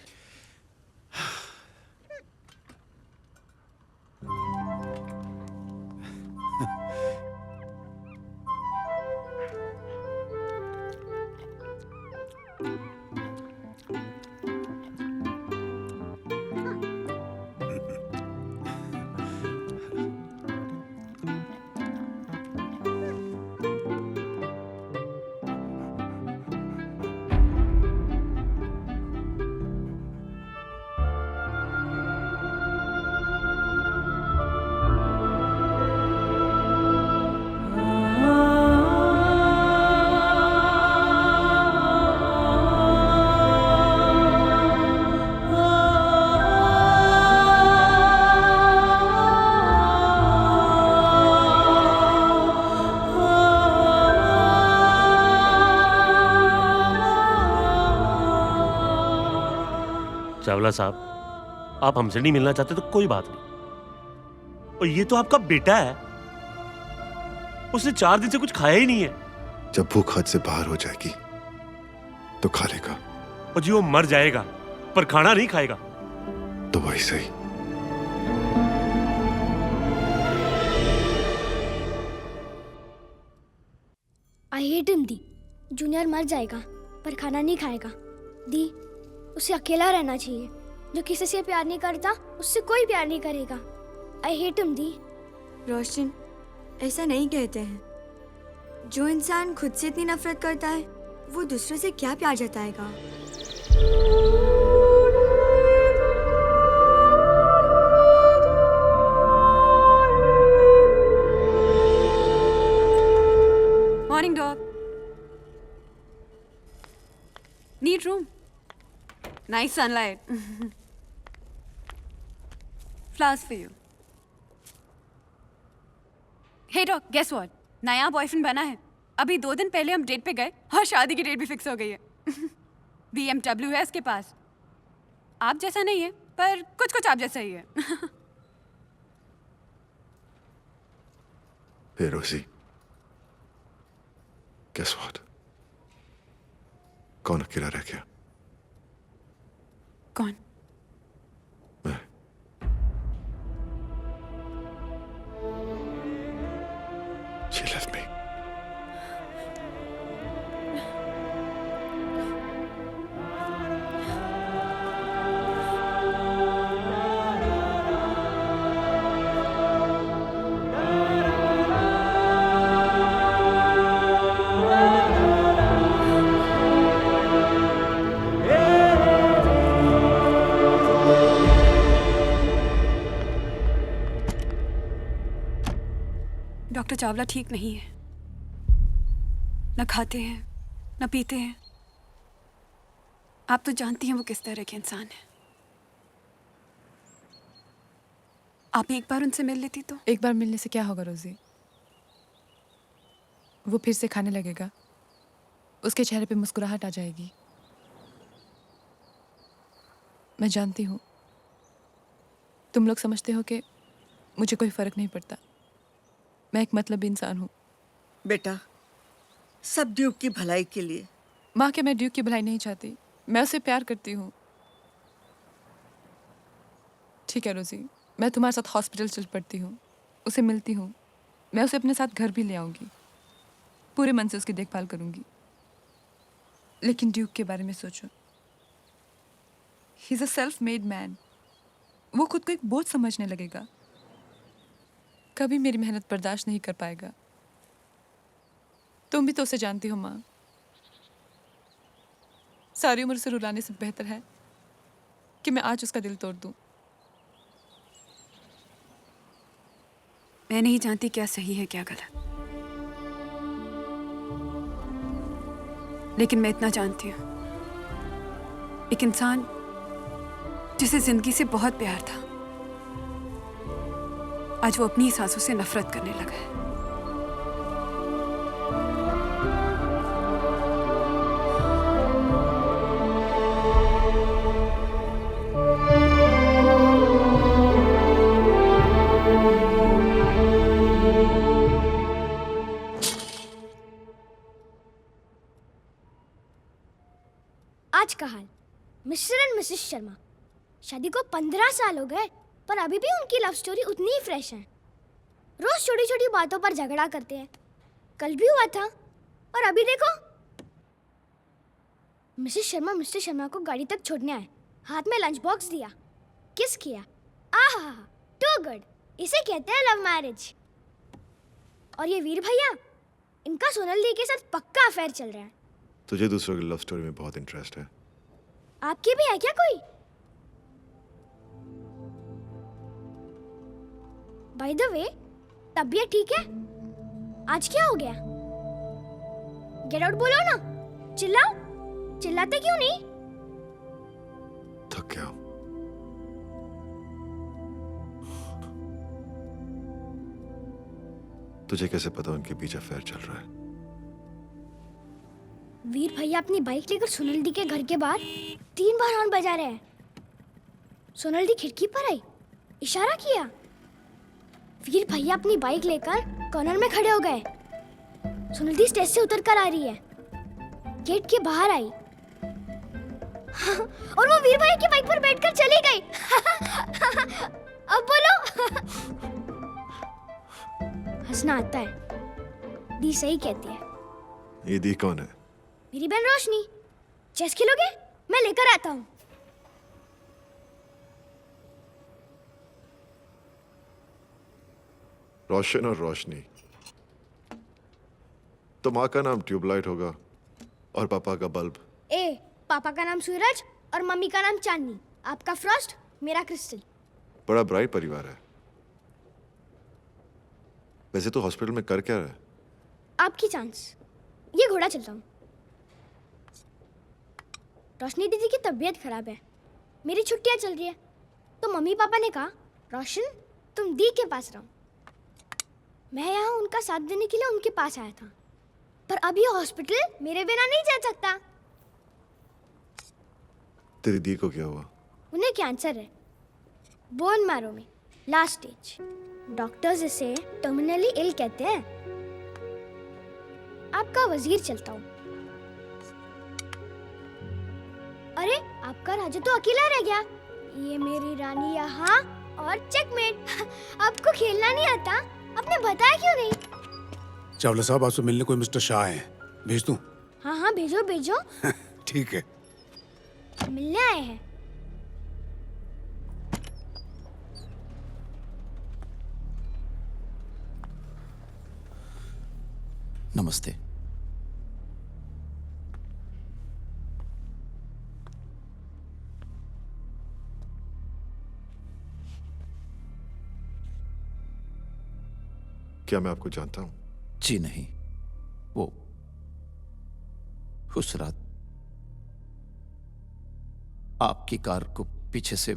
चावला साहब, आप हमसे नहीं मिलना चाहते तो कोई बात नहीं। और ये तो आपका बेटा है, उसने 4 दिन से कुछ खाया ही नहीं है। जब भूख हद से बाहर हो जाएगी तो खा लेगा। और जी वो मर जाएगा पर खाना नहीं खाएगा। तो वही सही। I hate him the. Junior मर जाएगा पर खाना नहीं खाएगा। दी, उसे अकेला रहना चाहिए। जो किसी से प्यार नहीं करता उससे कोई प्यार नहीं करेगा। I hate him the. रोशन, ऐसा नहीं कहते हैं। जो इंसान खुद से इतनी नफरत करता है वो दूसरों से क्या प्यार जताएगा? Morning dog. Neat room, nice sunlight, flowers for you. Hey dog, guess what? नया बॉयफ्रेंड बना है। अभी 2 दिन पहले हम डेट पे गए और शादी की डेट भी फिक्स हो गई है। BMW है उसके पास। आप जैसा नहीं है पर कुछ कुछ आप जैसा ही है। Hey Rosie, guess what? कौन अकेला रह गया? कौन? मैं। She left me. Doctor Chawla ठीक नहीं है। न खाते हैं, न पीते हैं। आप तो जानती हैं वो किस तरह के इंसान है। आप एक बार उनसे मिल लेती तो। एक बार मिलने से क्या होगा रोजी? वो फिर से खाने लगेगा, उसके चेहरे पे मुस्कुराहट आ जाएगी। मैं जानती हूँ तुम लोग समझते हो कि मुझे कोई फर्क नहीं पड़ता। मैं एक मतलबी इंसान हूँ। बेटा, सब ड्यूक की भलाई के लिए। माँ के मैं ड्यूक की भलाई नहीं चाहती, मैं उसे प्यार करती हूँ। ठीक है रोजी, मैं तुम्हारे साथ हॉस्पिटल चल पड़ती हूँ, उसे मिलती हूँ। मैं उसे अपने साथ घर भी ले आऊँगी, पूरे मन से उसकी देखभाल करूँगी। लेकिन ड्यूक के बारे में सोचो। He is a self made man. वो खुद को एक बोझ समझने लगेगा, कभी मेरी मेहनत बर्दाश्त नहीं कर पाएगा। तुम भी तो उसे जानती हो माँ। सारी उम्र से रुलाने से बेहतर है कि मैं आज उसका दिल तोड़ दूं। मैं नहीं जानती क्या सही है क्या गलत, लेकिन मैं इतना जानती हूँ, एक इंसान जिसे जिंदगी से बहुत प्यार था, आज वो अपनी सांसों से नफरत करने लगा है। आज का हाल, मिस्टर एंड मिसेस शर्मा। शादी को 15 साल हो गए, पर अभी भी उनकी लव स्टोरी उतनी ही फ्रेश है। रोज छोटी छोटी बातों पर झगड़ा करते हैं। कल भी हुआ था, और अभी देखो। मिसेस शर्मा मिस्टर शर्मा को गाड़ी तक छोड़ने आए, हाथ में लंच बॉक्स दिया, किस किया। आहा, टू गुड। इसे कहते हैं लव मैरिज। और ये वीर भैया, इनका सोनल दी के साथ पक्का अफेयर चल रहा है। तुझे दूसरों की लव स्टोरी में बहुत इंटरेस्ट है। आपकी भी है क्या कोई? बाय द वे, तबीयत ठीक है? आज क्या हो गया? गेट आउट बोलो ना, चिल्लाओ। चिल्लाते क्यों नहीं? थक गया। तुझे कैसे पता उनके पीछे अफेयर चल रहा है? वीर भैया अपनी बाइक लेकर सोनल दी के घर के बाहर 3 बार हॉर्न बजा रहे हैं। सोनल दी खिड़की पर आई, इशारा किया। वीर भैया अपनी बाइक लेकर कॉर्नर में खड़े हो गए। सोनल दी स्टेज से उतर कर आ रही है, गेट के बाहर आई और वो वीर भैया की बाइक पर बैठकर चली गई। अब बोलो। हंसना आता है। दी सही कहती है। ये दी कौन है? मेरी बहन रोशनी। चेस खेलोगे? मैं लेकर आता हूँ। रोशन और रोशनी। तो माँ का नाम ट्यूबलाइट होगा और पापा का बल्ब। पापा का नाम सूरज और मम्मी का नाम चांदनी। आपका फ्रॉस्ट, मेरा क्रिस्टल। बड़ा ब्राइट परिवार है। वैसे तो हॉस्पिटल में कर क्या रहा है? आपकी चांस। ये घोड़ा चलता हूँ। रोशनी दीदी की तबीयत खराब है, मेरी छुट्टियां चल रही है, तो मम्मी पापा ने कहा रोशन तुम दी के पास रहो। मैं यहाँ उनका साथ देने के लिए उनके पास आया था, पर अभी हॉस्पिटल मेरे बिना नहीं जा सकता। तेरी दी को क्या हुआ? उन्हें कैंसर है, बोन मैरो में, लास्ट स्टेज। डॉक्टर्स इसे टर्मिनली इल कहते हैं। आपका वजीर चलता हूँ। अरे आपका राजा तो अकेला रह गया। ये मेरी रानी यहाँ और चेकमेट। आपको खेलना नहीं आता? आपने बताया क्यों नहीं? चावला साहब, आपसे मिलने कोई मिस्टर शाह हैं, भेज दूं? हाँ हाँ भेजो भेजो। ठीक है। मिलने आए हैं। नमस्ते। क्या क्या मैं आपको जानता हूं? जी नहीं, वो उस रात आपकी कार को पीछे से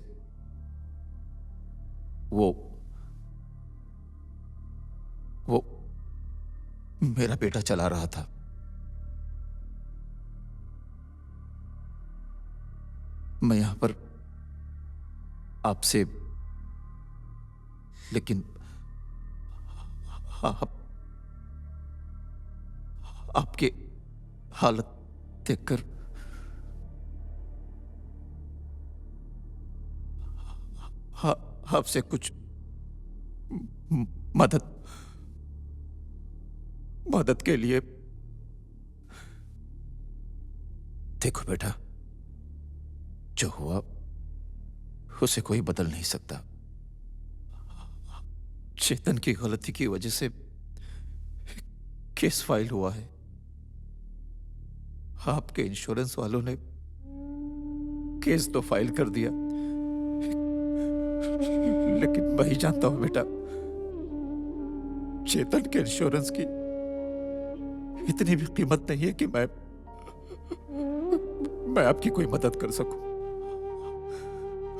वो मेरा बेटा चला रहा था। मैं यहां पर आपसे, लेकिन आपके हालत देखकर आपसे कुछ मदद के लिए। देखो बेटा, जो हुआ उसे कोई बदल नहीं सकता। चेतन की गलती की वजह से केस फाइल हुआ है। आपके इंश्योरेंस वालों ने केस तो फाइल कर दिया, लेकिन मैं ही जानता हूं बेटा, चेतन के इंश्योरेंस की इतनी भी कीमत नहीं है कि मैं आपकी कोई मदद कर सकूं।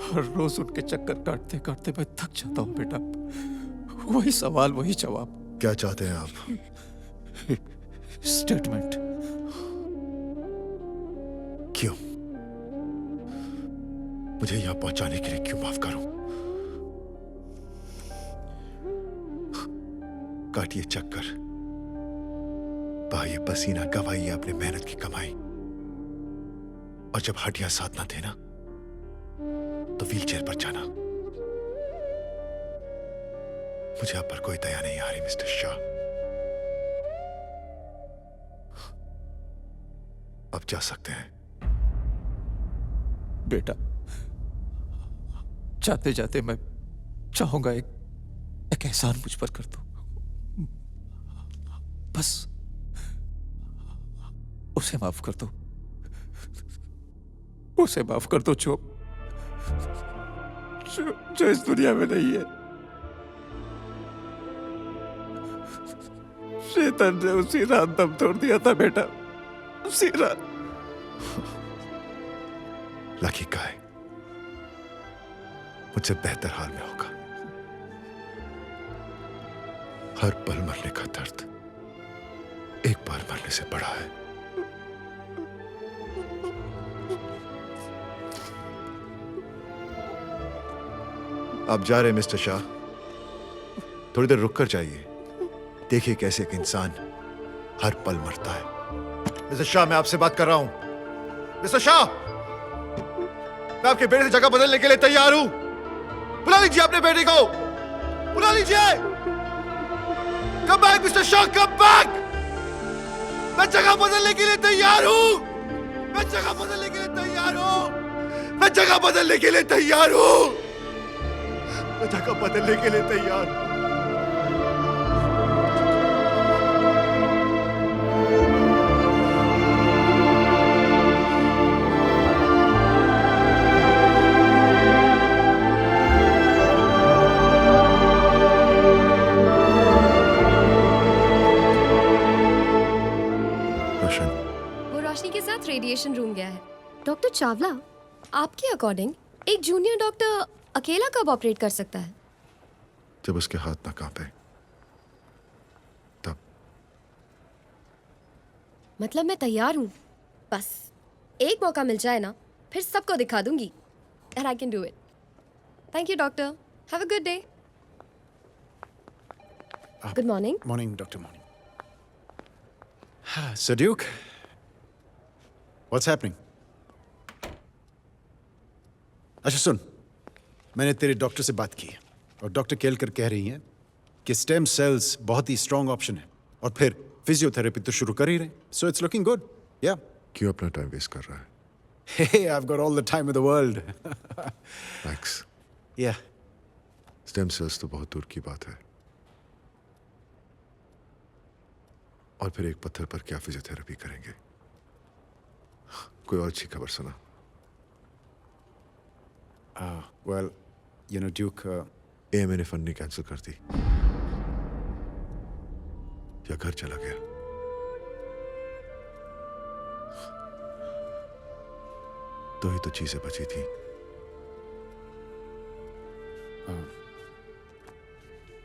हर रोज उनके चक्कर काटते काटते मैं थक जाता हूं बेटा। वही सवाल, वही जवाब। क्या चाहते हैं आप? स्टेटमेंट। क्यों? मुझे यहां पहुंचाने के लिए क्यों माफ करूं? काटिए चक्कर, बहाइए पसीना, गवाइए अपने मेहनत की कमाई, और जब हड्डियां साथ ना देना तो व्हीलचेयर पर जाना। मुझे आप पर कोई दया नहीं आ रही मिस्टर शाह। अब जा सकते हैं। बेटा, जाते जाते मैं चाहूंगा एक एहसान मुझ पर कर दो। बस उसे माफ कर दो। उसे माफ कर दो जो इस दुनिया में नहीं है। शैतान ने उसी रात दम तोड़ दिया था बेटा, उसी रात। लकी गाय मुझसे बेहतर हाल में होगा। हर पल मरने का दर्द एक बार मरने से बड़ा है। आप जा रहे हैं मिस्टर शाह? थोड़ी देर रुक कर जाइए, देखिए कैसे एक इंसान हर पल मरता है। मिस्टर शाह, मैं आपसे बात कर रहा हूं। मिस्टर शाह, मैं आपके बेटे से जगह बदलने के लिए तैयार हूं। बुला लीजिए अपने बेटे को, बुला लीजिए। Come back mister Shah, come back. मैं जगह बदलने के लिए तैयार हूं। मैं जगह बदलने के लिए तैयार हूं। मैं जगह बदलने के लिए तैयार हूं। मैं जगह बदलने के लिए तैयार हूं। रेडिएशन रूम गया है। डॉक्टर चावला, आपके अकॉर्डिंग एक जूनियर डॉक्टर अकेला कब ऑपरेट कर सकता है? जब उसके हाथ ना कांपे, तब। मतलब मैं तैयार हूँ, बस एक मौका मिल जाए ना, फिर सबको दिखा दूंगी। And I can do it. Thank you, doctor. Have a good day. Good morning. Morning, Doctor. Morning. So, Duke, what's happening? अच्छा सुन, मैंने तेरे डॉक्टर से बात की है और डॉक्टर केलकर कह रही हैं कि स्टेम सेल्स बहुत ही स्ट्रॉन्ग ऑप्शन है और फिर फिजियोथेरेपी तो शुरू कर ही रहे। So it's looking good. या क्यों अपना टाइम वेस्ट कर रहा है? Hey, I've got all the time in the world. Max. Yeah. Stem cells तो बहुत दूर की बात है, और फिर एक पत्थर पर क्या फिजियोथेरेपी करेंगे? कोई और अच्छी खबर सुना? Well, you know, Duke. मैंने फंडिंग कैंसिल कर दी। या घर चला गया। तो ही तो चीजें बची थी।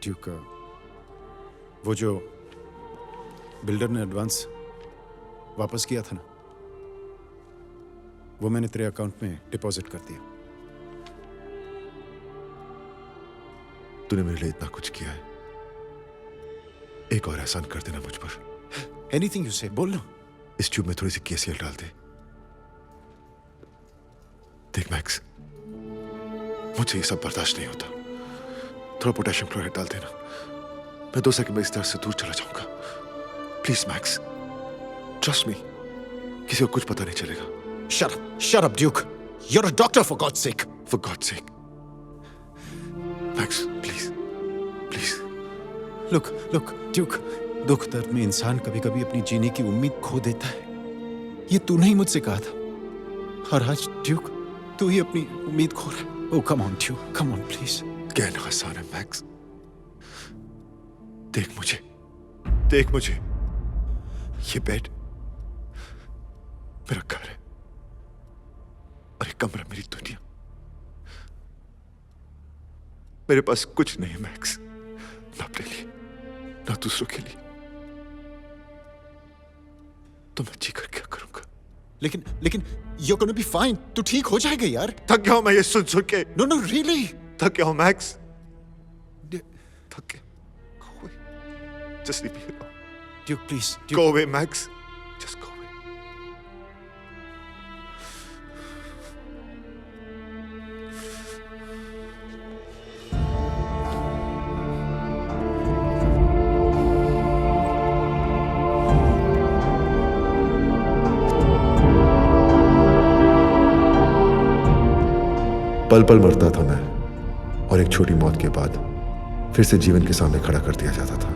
ड्यूक, वो जो बिल्डर ने एडवांस वापस किया था ना, वो मैंने तेरे अकाउंट में डिपॉजिट कर दिया। तूने मेरे लिए इतना कुछ किया है, एक और एहसान कर देना मुझ पर। एनीथिंग यू से, बोल ना। इस ट्यूब में थोड़ी सी केसीएल डाल दे। देख मैक्स, मुझे ये सब बर्दाश्त नहीं होता। थोड़ा पोटेशियम क्लोराइड डाल देना, मैं 2 सेकंड में इस तरह से दूर चला जाऊंगा। प्लीज मैक्स, ट्रस्ट मी, किसी को कुछ पता नहीं चलेगा। Shut up, Duke. You're a doctor, for God's sake. For God's sake. Max, please. Please. Look, Duke. दुख दर्द में इंसान कभी कभी अपनी जीने की उम्मीद खो देता है। ये तूने ही मुझसे कहा था। और आज ड्यूक, तू ही अपनी उम्मीद खो रहा है। Oh, come on, Duke. Come on, please. कहना आसान है मैक्स। देख मुझे। ये बेड मेरा घर है और ये कमरा मेरी दुनिया। मेरे पास कुछ नहीं है मैक्स, ना अपने लिए ना दूसरों के लिए। तो मैं जी कर क्या करूंगा? लेकिन you're gonna be fine. तू ठीक हो जाएगा यार। थक गया हूं मैं ये सुन के। No, really. थक गया हूं मैक्स, थक गया। Go away. Just leave me alone. Duke, please. Go away, Max. Just go away. पल पल मरता था मैं और एक छोटी मौत के बाद फिर से जीवन के सामने खड़ा कर दिया जाता था।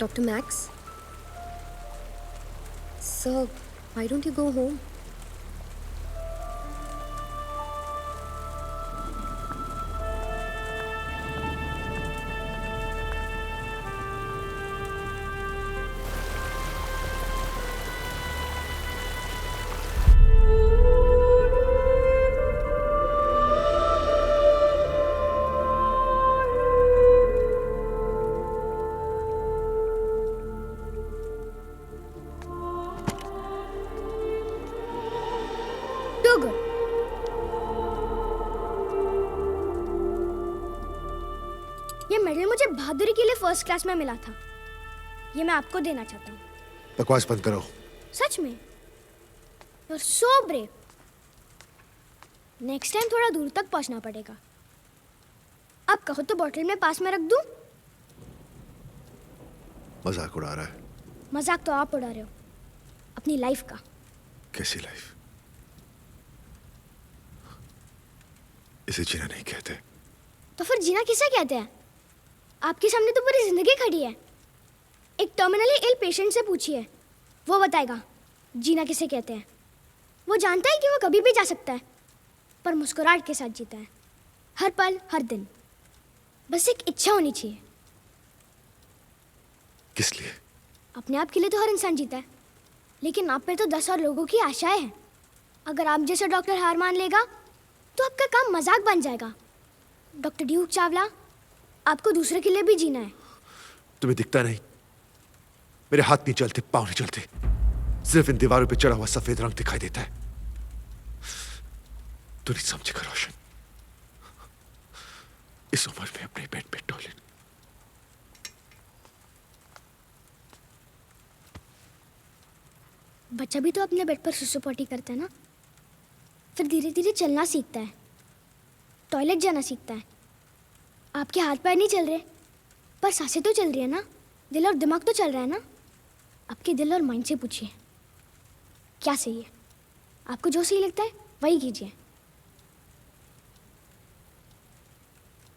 Dr. Max? Sir, why don't you go home? ये मेडल मुझे बहादुरी के लिए फर्स्ट क्लास में मिला था। ये मैं आपको देना चाहता हूँ। बकवास बंद करो। सच में? You're so brave. Next time थोड़ा दूर तक पहुँचना पड़ेगा। आप कहो तो बॉटल में पास में रख दूं? मजाक उड़ा रहा है। मजाक तो आप उड़ा रहे हो अपनी लाइफ का। कैसी लाइफ? इसे जीना नहीं कहते। तो फिर जीना किसे कहते हैं? आपके सामने तो पूरी जिंदगी खड़ी है। एक टर्मिनली इल पेशेंट से पूछिए, वो बताएगा जीना किसे कहते हैं। वो जानता है कि वो कभी भी जा सकता है, पर मुस्कुराहट के साथ जीता है, हर पल हर दिन। बस एक इच्छा होनी चाहिए। किस लिए? अपने आप के लिए तो हर इंसान जीता है, लेकिन आप पे तो 10 और लोगों की आशाएं हैं। अगर आप जैसा डॉक्टर हार मान लेगा तो आपका काम मजाक बन जाएगा। डॉक्टर ड्यूक चावला, आपको दूसरे के लिए भी जीना है। तुम्हें दिखता नहीं? मेरे हाथ नहीं चलते, पाँव नहीं चलते, सिर्फ इन दीवारों पे चढ़ा हुआ सफेद रंग दिखाई देता है। तू नहीं समझेगा रोशन, इस उम्र में अपने बेड पे टॉयलेट। बच्चा भी तो अपने बेड पर सुसु पोटी करता है ना, फिर धीरे धीरे चलना सीखता है, टॉयलेट जाना सीखता है। आपके हाथ पैर नहीं चल रहे, पर सांसें तो चल रही है ना, दिल और दिमाग तो चल रहा है ना। आपके दिल और माइंड से पूछिए क्या सही है। आपको जो सही लगता है वही कीजिए।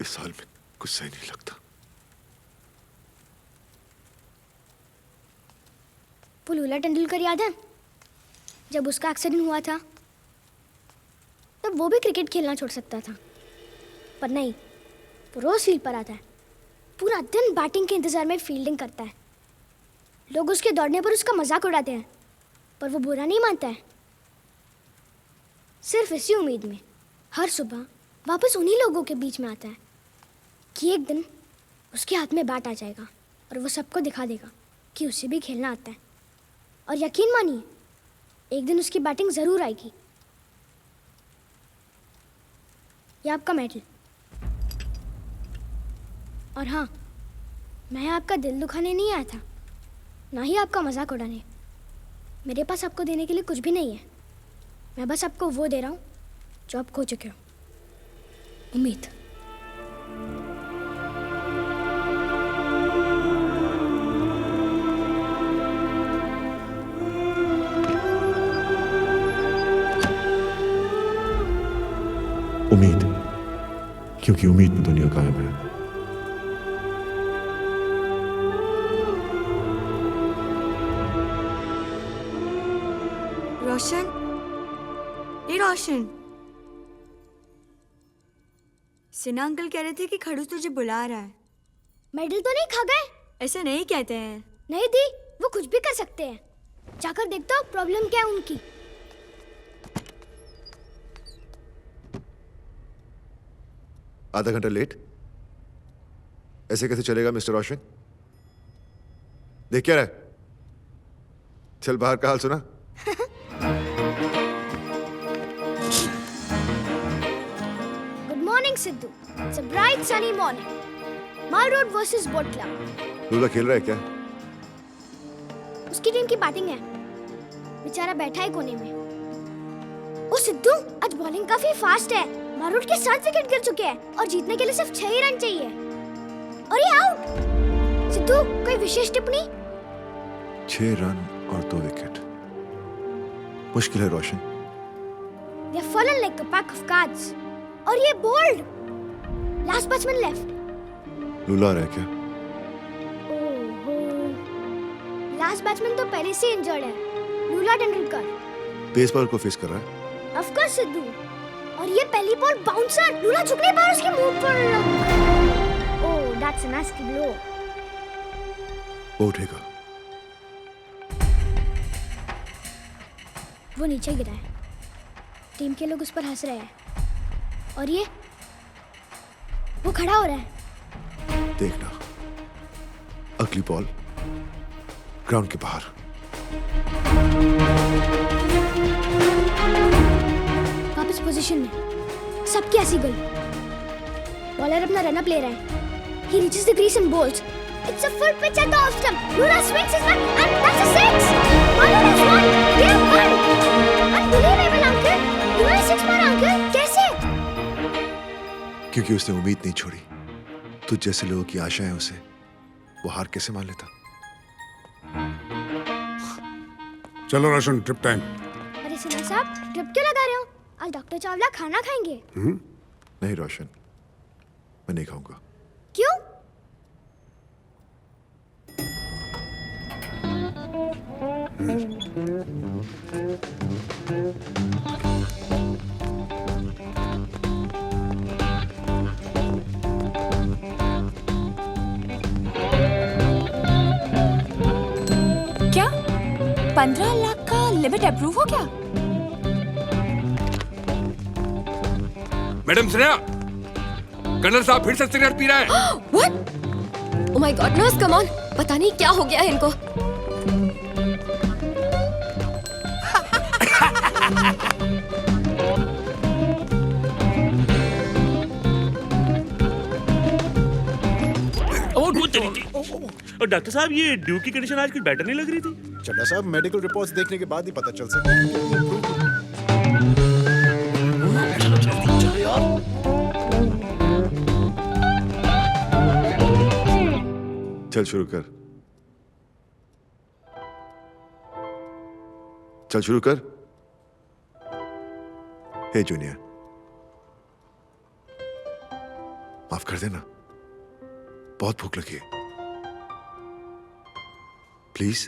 इस साल में कुछ सही नहीं लगता। लूला तेंदुलकर याद है? जब उसका एक्सीडेंट हुआ था तब वो भी क्रिकेट खेलना छोड़ सकता था, पर नहीं, वो रोज फील्ड पर आता है, पूरा दिन बैटिंग के इंतजार में फील्डिंग करता है। लोग उसके दौड़ने पर उसका मजाक उड़ाते हैं, पर वो बुरा नहीं मानता है। सिर्फ इसी उम्मीद में हर सुबह वापस उन्हीं लोगों के बीच में आता है कि एक दिन उसके हाथ में बैट आ जाएगा और वो सबको दिखा देगा कि उसे भी खेलना आता है। और यकीन मानिए, एक दिन उसकी बैटिंग जरूर आएगी। ये आपका मेडल। और हाँ, मैं आपका दिल दुखाने नहीं आया था, ना ही आपका मजाक उड़ाने। मेरे पास आपको देने के लिए कुछ भी नहीं है। मैं बस आपको वो दे रहा हूँ जो आप खो चुके हो, उम्मीद। उम्मीद, क्योंकि उम्मीद में दुनिया कायम है। रोशन, ये रोशन, सिन्हा अंकल कह रहे थे कि खड़ूस तुझे बुला रहा है। मेडल तो नहीं खा गए? ऐसे नहीं कहते हैं। नहीं दी, वो कुछ भी कर सकते हैं। जाकर देखता हूँ प्रॉब्लम क्या है उनकी। आधा घंटा लेट? ऐसे कैसे चलेगा मिस्टर रोशन? देख क्या रहा है? चल बाहर का हाल सुना। Good morning Sidhu. It's a bright sunny morning. Mall Road versus Boat Club. Lula खेल रहा है क्या? उसकी टीम की बैटिंग है, बेचारा बैठा है कोने में। ओ सिद्धू, आज बॉलिंग काफी फास्ट है। मारूट के 7 विकेट गिर चुके हैं और जीतने के लिए सिर्फ 6 ही रन चाहिए। और ये आउट। सिद्धू, कोई विशेष टिप्पणी? 6 रन और 2 विकेट, मुश्किल है रोशन। They have fallen like a pack of cards. और ये bold. Last batsman left. Lula आ रहा है क्या? ओहो, लास्ट बैट्समैन तो पहले से इंजर्ड है, लूला तेंदुलकर। पेस बॉलर को फेस कर रहा है। Of course Sidhu. और ये पहली बॉल बाउंसर, लूला झुक नहीं पा उसके मुंह पर। ओह, दैट्स अ नाइस ब्लो। वो उठेगा। वो नीचे गिरा है, टीम के लोग उस पर हंस रहे हैं। और ये वो खड़ा हो रहा है। देखना, अगली बॉल ग्राउंड के बाहर। वापस पोजीशन में, सबकी ऐसी गल। बॉलर अपना रनअप ले रहा है। He reaches the crease and bowls. It's a full pitch at the off stump. Luna swings his bat and that's a 6. Marlowe has won. They have won. Unbelievable, uncle. Luna 6 मारा, uncle. कैसे? क्योंकि उसने उम्मीद नहीं छोड़ी। तुझ जैसे लोगों की आशाएं उसे वो हार कैसे मान लेता? चलो रोशन, ट्रिप टाइम। अरे सिन्हा साहब, ट्रिप क्यों लगा रहे हो? आज डॉक्टर चावला खाना खाएंगे। नहीं रोशन, मैं नहीं खाऊंगा। क्यों? क्या 15 लाख का लिमिट अप्रूव हो गया? मैडम स्नेहा, कर्नल साहब फिर से सिगरेट पी रहे हैं। What? Oh my God, nurse, come on. पता नहीं क्या हो गया है इनको। और डॉक्टर साहब, ये ड्यूक की कंडीशन आज कुछ बेटर नहीं लग रही थी। चड्डा साहब, मेडिकल रिपोर्ट्स देखने के बाद ही पता चल सकता है। चल शुरू कर, चल शुरू कर। हे जूनियर, माफ कर देना, बहुत भूख लगी है, please.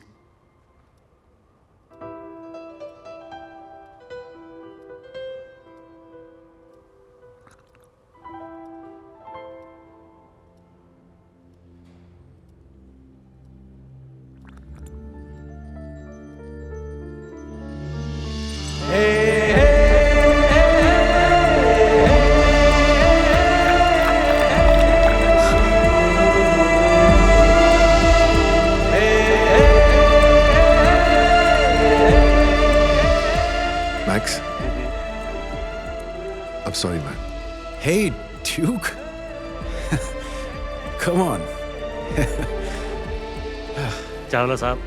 Max, I'm sorry, man. Hey, Duke. Come on. Chawla साहब,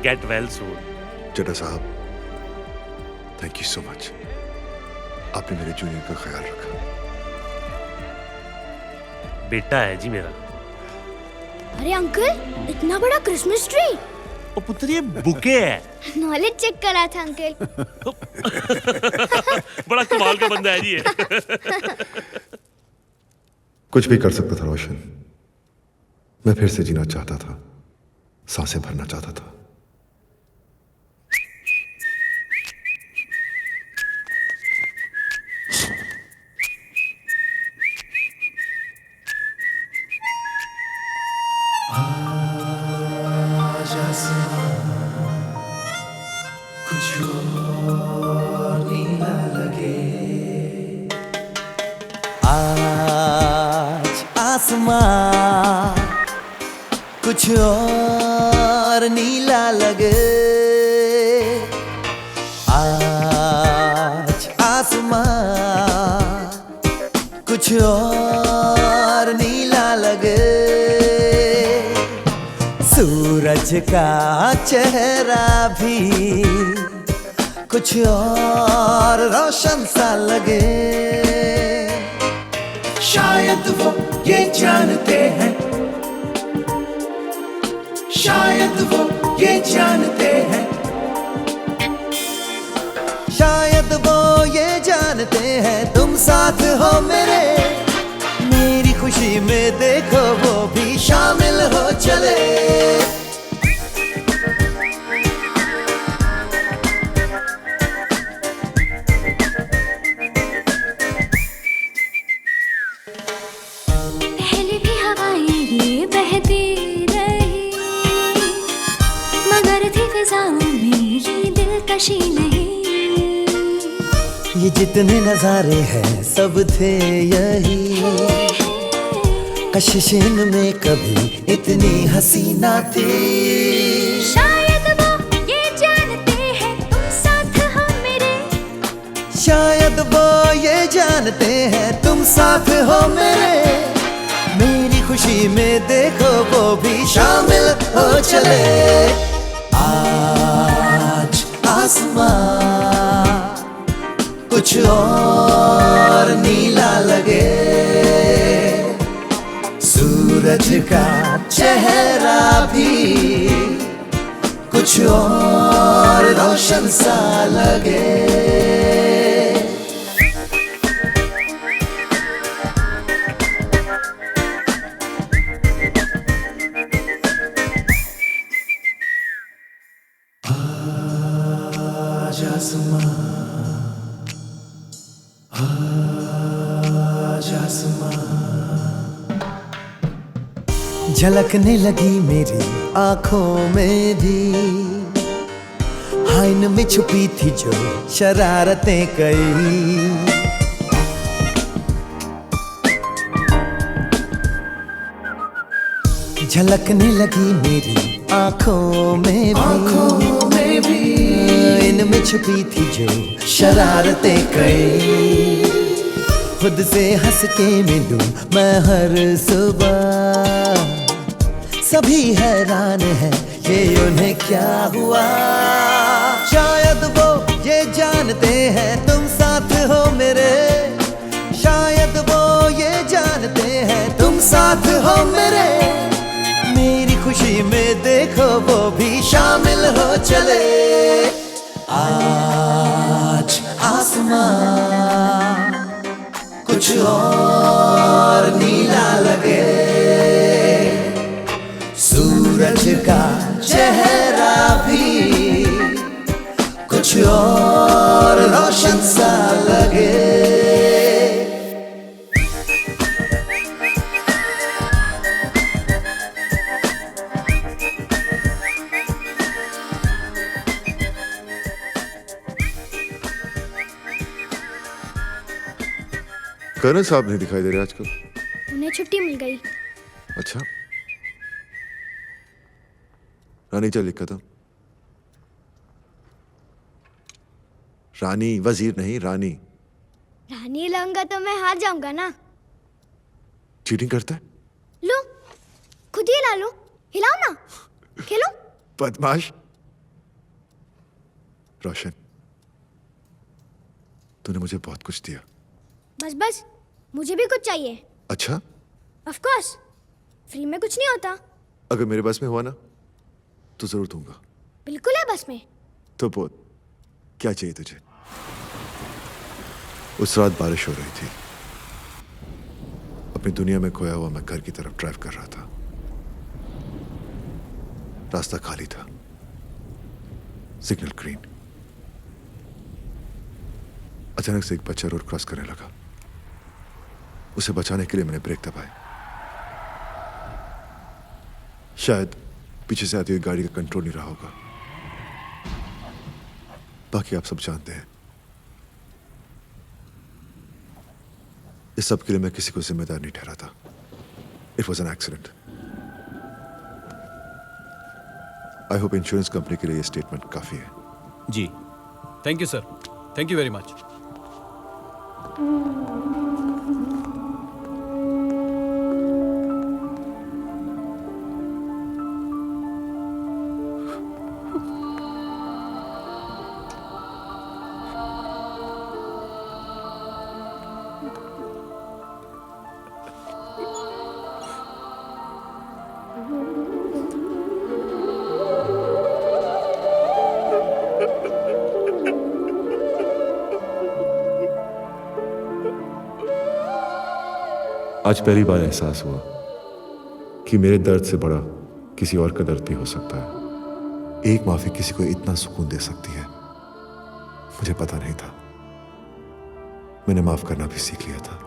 get well soon. चड्डा साहब, थैंक यू सो मच। आपने मेरे जूनियर का ख्याल रखा। बेटा है जी मेरा। अरे अंकल, इतना बड़ा क्रिसमस ट्री। ओ पुत्र, ये बुके है। नॉलेज चेक करा था अंकल। बड़ा कमाल का बंदा है जी ये। कुछ भी कर सकता था रोशन। मैं फिर से जीना चाहता था, सांसें भरना चाहता था। आज आसमां कुछ और नीला लगे। आज आसमां कुछ और नीला लगे। सूरज का चेहरा भी कुछ और रोशन सा लगे। शायद वो ये जानते हैं, शायद वो ये जानते हैं, शायद वो ये जानते हैं तुम साथ हो मेरे। मेरी खुशी में देखो वो भी शामिल हो चले। ये जितने नजारे हैं सब थे यही, कशिश में कभी इतनी हसीना थी। शायद वो ये जानते हैं तुम साथ हो मेरे। शायद वो ये जानते हैं तुम साथ हो मेरे। मेरी खुशी में देखो वो भी शामिल हो चले। आज आसमां कुछ और नीला लगे। सूरज का चेहरा भी कुछ और रोशन सा लगे। झलकने लगी मेरी आंखों में भी हाइन में छुपी थी जो शरारतें कई। झलकने लगी मेरी आंखों में भी इनमें छुपी थी जो शरारतें कई। खुद से हंस के मिलूं मैं हर सुबह, सभी हैरान हैं ये उन्हें क्या हुआ। शायद वो ये जानते हैं तुम साथ हो मेरे, शायद वो ये जानते हैं तुम साथ हो मेरे। मेरी खुशी में देखो वो भी शामिल हो चले। आज आसमां कुछ और नीला लगे, सूरज का चेहरा भी कुछ और रोशन सा लगे। कर्नल साहब नहीं दिखाई दे रहे आजकल। उन्हें छुट्टी मिल गई। अच्छा, रानी चल खत्म। रानी, वजीर नहीं रानी। रानी लाऊंगा तो मैं हार जाऊंगा ना। चीटिंग करता है? लो खुद ही हिला लो, हिलाओ ना, खेलो। बदमाश। रोशन, तूने मुझे बहुत कुछ दिया। बस बस, मुझे भी कुछ चाहिए। अच्छा? ऑफ कोर्स, फ्री में कुछ नहीं होता। अगर मेरे बस में हुआ ना तो जरूर दूंगा। बिल्कुल है बस में। तो बोल, क्या चाहिए तुझे? उस रात बारिश हो रही थी, अपनी दुनिया में खोया हुआ मैं घर की तरफ ड्राइव कर रहा था। रास्ता खाली था, सिग्नल ग्रीन। अचानक से एक बच्चा रोड क्रॉस करने लगा। उसे बचाने के लिए मैंने ब्रेक दबाए। शायद पीछे से आती हुई गाड़ी का कंट्रोल नहीं रहा होगा। बाकी आप सब जानते हैं। इस सब के लिए मैं किसी को जिम्मेदार नहीं ठहराता। It was an accident. I hope insurance company के लिए ये स्टेटमेंट काफी है। जी, thank you sir, thank you very much. आज पहली बार एहसास हुआ कि मेरे दर्द से बड़ा किसी और का दर्द भी हो सकता है। एक माफी किसी को इतना सुकून दे सकती है, मुझे पता नहीं था। मैंने माफ करना भी सीख लिया था।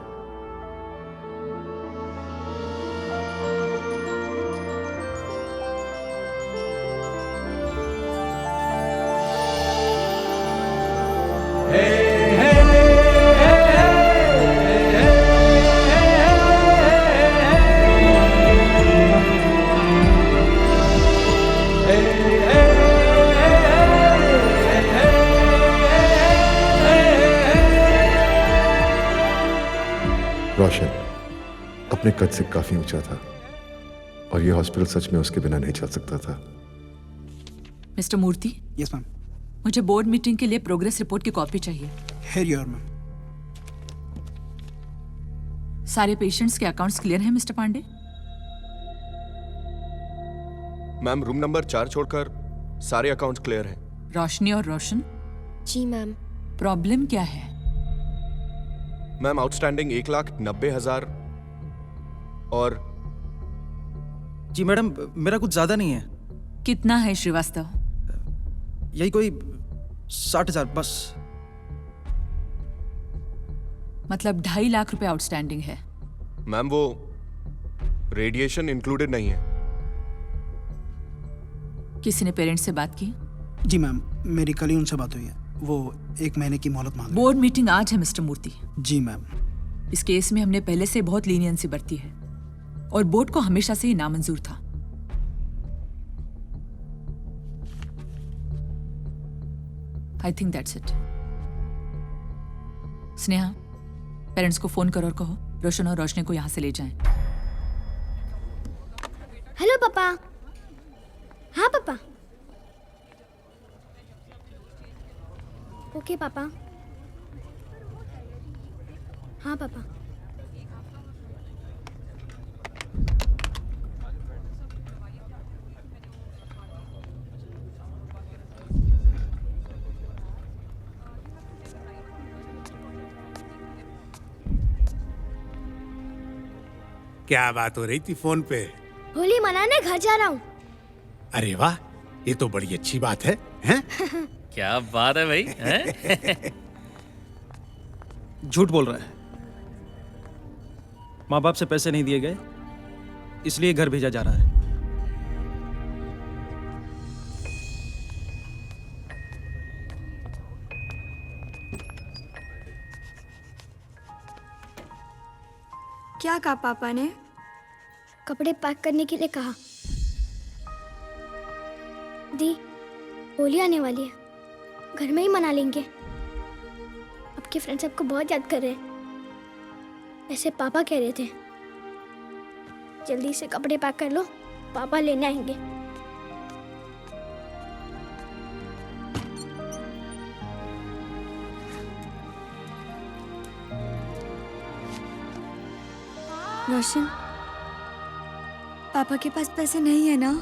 रोशन अपने कद से काफी ऊंचा था और यह हॉस्पिटल सच में उसके बिना नहीं चल सकता था। मिस्टर मूर्ति। Yes ma'am. मुझे बोर्ड मीटिंग के लिए प्रोग्रेस रिपोर्ट की कॉपी चाहिए। Here you are ma'am. सारे पेशेंट्स के अकाउंट्स क्लियर हैं mister Pandey? Ma'am room number 4 छोड़कर सारे अकाउंट्स क्लियर हैं। रोशनी और रोशन, जी मैम। प्रॉब्लम क्या है? मैम आउटस्टैंडिंग 1,90,000 और जी मैडम, मेरा कुछ ज्यादा नहीं है। कितना है श्रीवास्तव? यही कोई 60,000 बस। मतलब 2.5 लाख रुपए आउटस्टैंडिंग है। मैम वो रेडिएशन इंक्लूडेड नहीं है। किसी ने पेरेंट्स से बात की? जी मैम, मेरी कल ही उनसे बात हुई है। वो 1 महीने की मोहलत मांग रहे बोर्ड मीटिंग आज है मिस्टर मूर्ति। हैं। जी मैम। इस केस में हमने पहले से बहुत लीनियंसी बरती है और बोर्ड को हमेशा से ही नामंजूर था। I think that's it. Sneha, parents को फोन करो और कहो रोशन और रोशनी को यहां से ले जाएं। हेलो पापा। हाँ पापा। ओके पापा। हाँ पापा। क्या बात हो रही थी फोन पे? होली मनाने घर जा रहा हूँ। अरे वाह, ये तो बड़ी अच्छी बात है, हैं? क्या बात है भाई, हैं? झूठ बोल रहा है। माँ बाप से पैसे नहीं दिए गए, इसलिए घर भेजा जा रहा है। क्या कहा पापा ने? कपड़े पैक करने के लिए कहा। दी, होली आने वाली है, घर में ही मना लेंगे। आपके फ्रेंड्स आपको बहुत याद कर रहे हैं, ऐसे पापा कह रहे थे। जल्दी से कपड़े पैक कर लो, पापा लेने आएंगे। रोशन, पापा के पास पैसे नहीं है ना?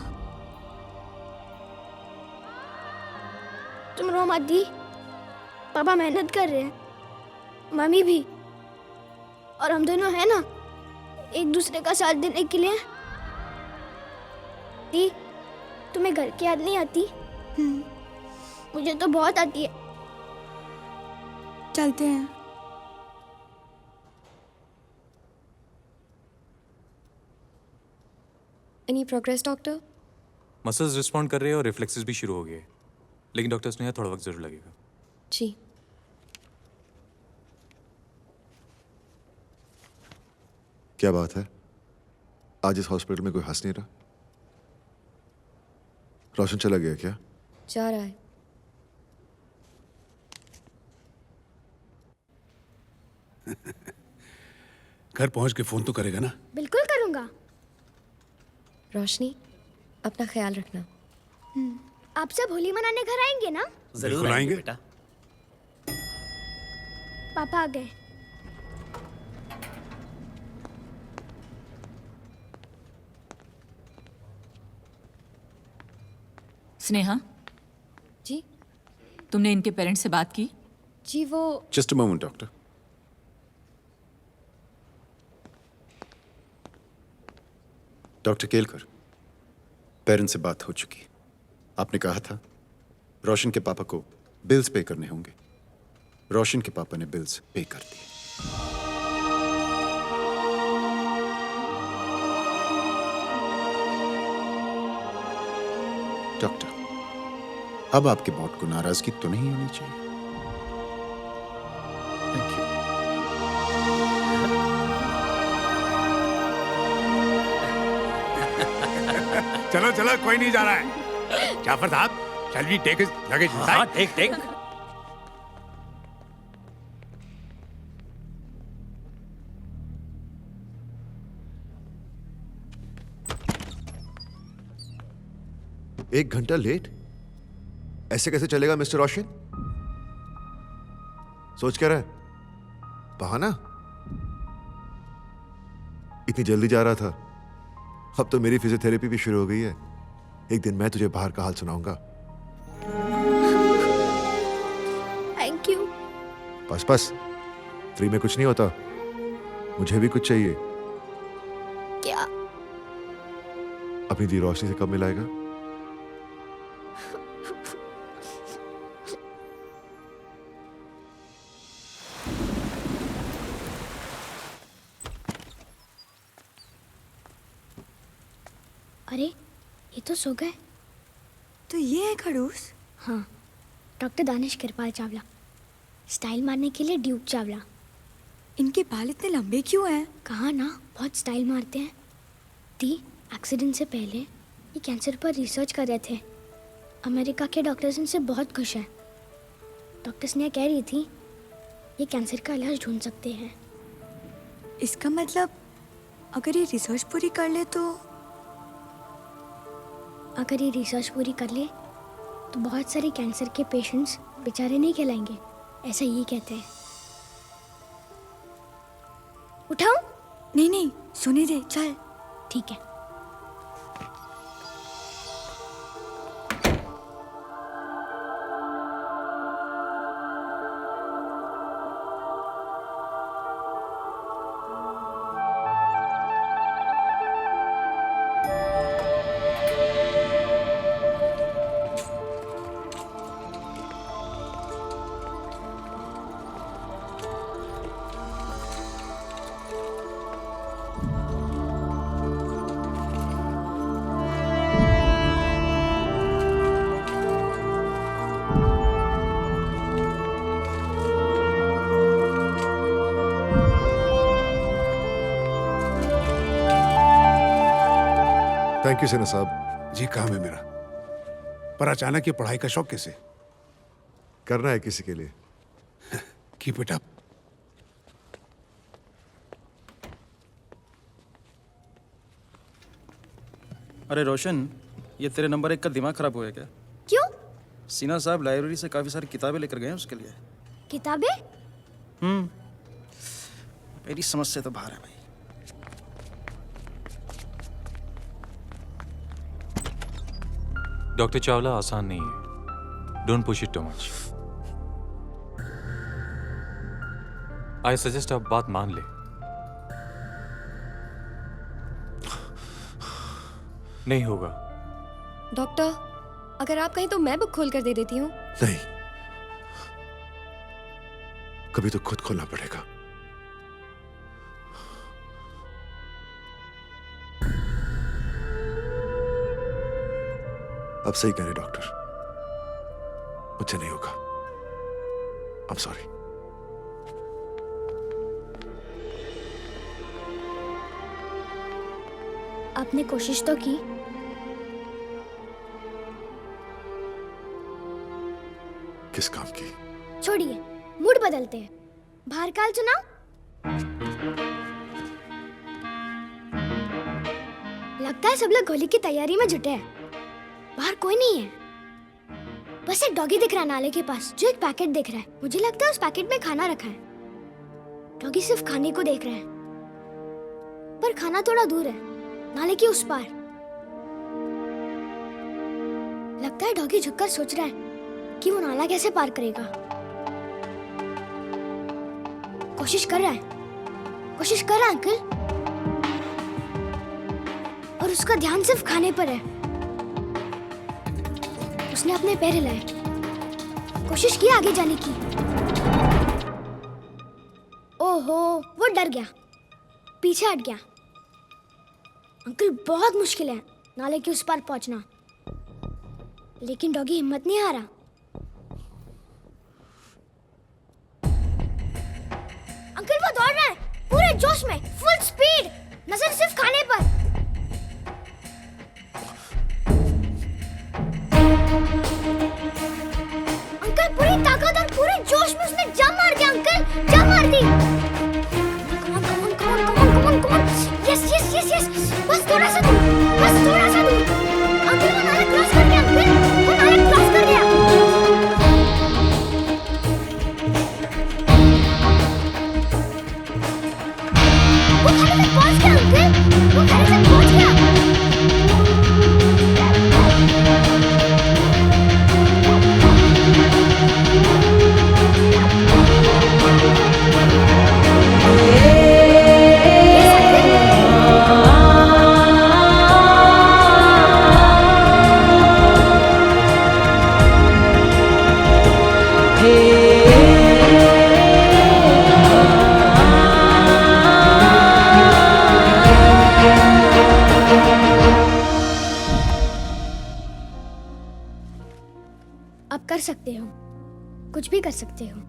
तुम रो मत दी, पापा मेहनत कर रहे हैं, मम्मी भी, और हम दोनों हैं ना एक दूसरे का साथ देने के लिए। दी, तुम्हें घर की याद नहीं आती? मुझे तो बहुत आती है। चलते हैं। Any progress doctor? Muscles respond कर रहे हैं और रिफ्लेक्सेस भी शुरू हो गए, लेकिन डॉक्टर स्नेहा थोड़ा वक्त जरूर लगेगा। जी। क्या बात है, आज इस हॉस्पिटल में कोई हंस नहीं रहा? रोशन चला गया क्या? जा रहा है। घर पहुंच के फोन तो करेगा ना? बिल्कुल करूंगा। रोशनी, अपना ख्याल रखना। आप सब होली मनाने घर आएंगे ना? जरूर आएंगे बेटा। पापा आ गए। स्नेहा जी। तुमने इनके पेरेंट्स से बात की? जी वो just a moment doctor. Doctor Kelkar, parents से बात हो चुकी है। आपने कहा था रोशन के पापा को बिल्स पे करने होंगे। रोशन के पापा ने बिल्स पे कर दिए। डॉक्टर, अब आपके बॉट को नाराजगी तो नहीं होनी चाहिए। Thank you. चलो चलो, कोई नहीं जा रहा है। जाफर साहब, shall we take his luggage inside? हाँ, टेक। एक घंटा लेट? ऐसे कैसे चलेगा मिस्टर रोशन? सोच क्या रहा है? बहाना? इतनी जल्दी जा रहा था, अब तो मेरी फिजियोथेरेपी भी शुरू हो गई है। एक दिन मैं तुझे बाहर का हाल सुनाऊंगा। Thank you. बस बस, फ्री में कुछ नहीं होता। मुझे भी कुछ चाहिए। क्या? अपनी दी रोशनी से कब मिलाएगा? अरे ये तो सो गए। तो ये है खड़ूस? हाँ, डॉक्टर दानिश कृपाल चावला, स्टाइल मारने के लिए ड्यूक चावला। इनके बाल इतने लंबे क्यों हैं? कहा ना, बहुत स्टाइल मारते हैं। दी एक्सीडेंट से पहले ये कैंसर पर रिसर्च कर रहे थे। अमेरिका के डॉक्टर्स इनसे बहुत खुश हैं। डॉक्टर्स ने कह रही थी ये कैंसर का इलाज ढूंढ सकते हैं। इसका मतलब अगर ये रिसर्च पूरी कर ले तो? अगर ये रिसर्च पूरी कर ले तो बहुत सारे कैंसर के पेशेंट्स बेचारे नहीं कहलाएंगे, ऐसा ये कहते हैं। उठाऊं? नहीं नहीं, सोने दे, चल। ठीक है। थैंक यू सिन्हा साहब। जी काम है मेरा, पर अचानक ये पढ़ाई का शौक कैसे? करना है किसी के लिए। Keep it up. अरे रोशन, ये तेरे नंबर 1 का दिमाग खराब हुआ है क्या? क्यों? सिन्हा साहब लाइब्रेरी से काफी सारी किताबें लेकर गए हैं उसके लिए। किताबें? मेरी समझ से तो बाहर है भाई। डॉक्टर चावला, आसान नहीं है। Don't push it too much. I suggest आप बात मान ले। नहीं होगा। डॉक्टर, अगर आप कहीं तो मैं बुक खोल कर दे देती हूँ। नहीं, कभी तो खुद खोलना पड़ेगा। अब सही कह रहे डॉक्टर, मुझसे नहीं होगा। आई एम सॉरी। आपने कोशिश तो की। किस काम की? छोड़िए, मूड बदलते हैं। बाहर काल चुनाव। लगता है सब लोग होली की तैयारी में जुटे हैं। बाहर कोई नहीं है, बस एक डॉगी दिख रहा है नाले के पास, जो एक पैकेट दिख रहा है। मुझे लगता है उस पैकेट में खाना रखा है। डॉगी सिर्फ खाने को देख रहा है, पर खाना थोड़ा दूर है, नाले के उस पार। लगता है डॉगी झुककर सोच रहा है कि वो नाला कैसे पार करेगा। कोशिश कर रहा है अंकल, और उसका ध्यान सिर्फ खाने पर है। उसने अपने पैर हिलाए, कोशिश की आगे जाने की। ओहो, वो डर गया, पीछे हट गया। अंकल, बहुत मुश्किल है नाले के उस पार पहुंचना, लेकिन डॉगी हिम्मत नहीं हारा। अंकल, वो दौड़ रहा है पूरे जोश में, फुल स्पीड, नजर सिर्फ खाने पर। अंकल, पूरी ताकत और पूरे जोश में उसने जंप मार दिया। अंकल, जंप मार दी। Come on. यस। बस थोड़ा सा दूर। अंकल, वो नाला क्रॉस कर गया। वो नाला क्रॉस कर गया। वो खाने में पहुंच गया। अंकल, वो खाने से कर सकते हो, कुछ भी कर सकते हो।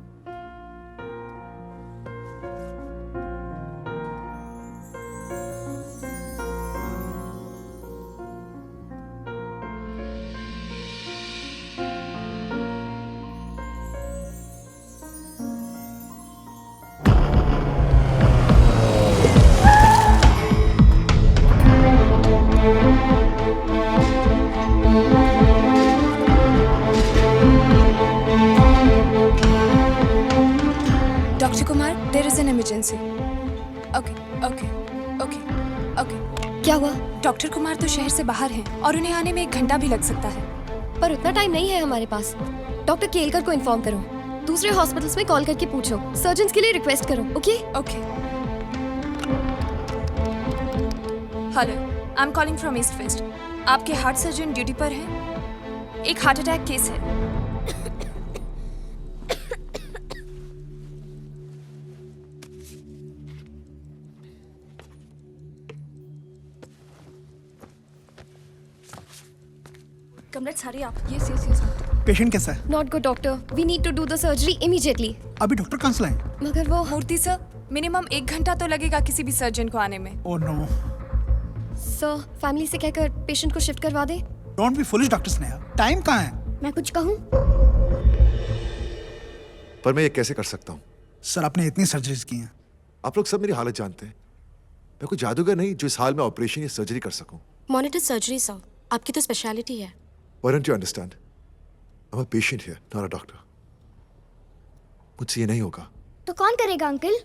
Doctor Kumar, there is an emergency. Okay okay okay okay. क्या हुआ? डॉक्टर कुमार तो शहर से बाहर हैं और उन्हें आने में 1 घंटा भी लग सकता है। पर उतना टाइम नहीं है हमारे पास। डॉक्टर केलकर को इन्फॉर्म करो, दूसरे हॉस्पिटल्स में कॉल करके पूछो, सर्जन्स के लिए रिक्वेस्ट करो। Okay okay. Hello, I am calling from east west. आपके हार्ट सर्जन ड्यूटी पर हैं। एक हार्ट अटैक केस है। कमलेट्स, हरी आप। Yes yes yes. पेशेंट कैसा है? Not good doctor, we need to do the surgery immediately. अभी डॉक्टर कहाँ से लाएं? मगर वो मूर्ति सर, मिनिमम 1 घंटा तो लगेगा किसी भी सर्जन को आने में। Oh no. सर, फैमिली से कहकर पेशेंट को शिफ्ट करवा दे। Don't be foolish doctor Sneha, time कहाँ है? मैं कुछ कहूँ? पर मैं ये कैसे कर सकता हूँ? सर, आपने इतनी सर्जरीज की हैं। आप लोग सब मेरी हालत जानते हैं। मैं कोई जादूगर नहीं जो इस हाल में ऑपरेशन या सर्जरी कर सकूं। मॉनिटर सर्जरी सर, आपकी तो स्पेशलिटी है। Why don't you understand? I'm a patient here, not a doctor. मुझसे ये नहीं होगा। तो कौन करेगा अंकल?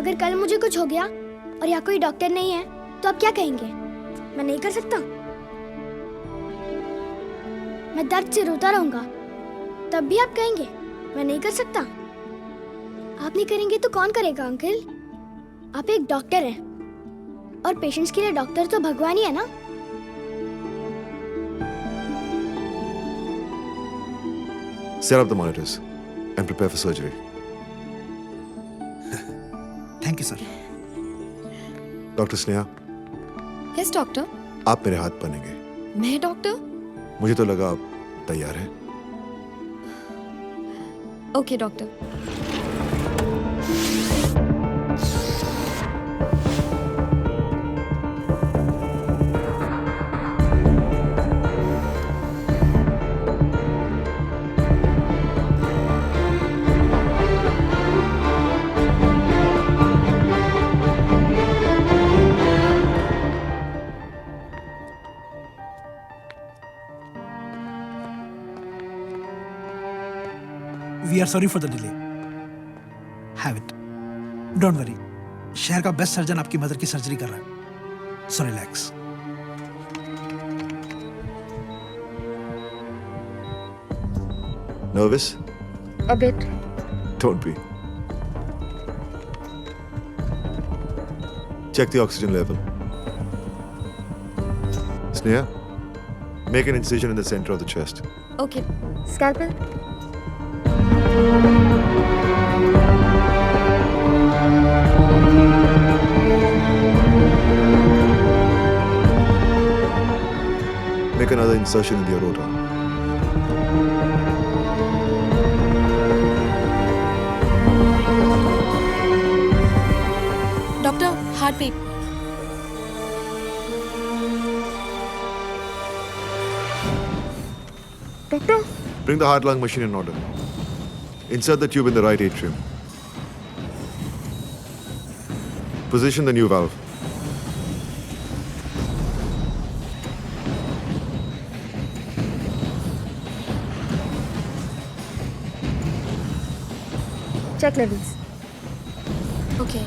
अगर कल मुझे कुछ हो गया और यहाँ कोई डॉक्टर नहीं है तो आप क्या कहेंगे? मैं नहीं कर सकता? मैं दर्द से रोता रहूंगा तब भी आप कहेंगे मैं नहीं कर सकता? आप नहीं करेंगे तो कौन करेगा अंकल? आप एक डॉक्टर हैं और पेशेंट्स के लिए डॉक्टर तो भगवान ही है ना। Set up the monitors and prepare for surgery. Thank you sir. Doctor Sneha, yes doctor. आप मेरे हाथ बनेंगे। मैं डॉक्टर? मुझे तो लगा आप तैयार हैं। Okay doctor. We are sorry for the delay. Have it. Don't worry. शहर का बेस्ट सर्जन आपकी मदर की सर्जरी कर रहा है. So relax. Nervous? A bit. Don't be. Check the oxygen level. Sneha, make an incision in the center of the chest. Okay. Scalpel. Make another insertion in the aorta. Doctor, heartbeat. Doctor, Bring the heart-lung machine in order. Insert the tube in the right atrium. Position the new valve. check levels. Okay.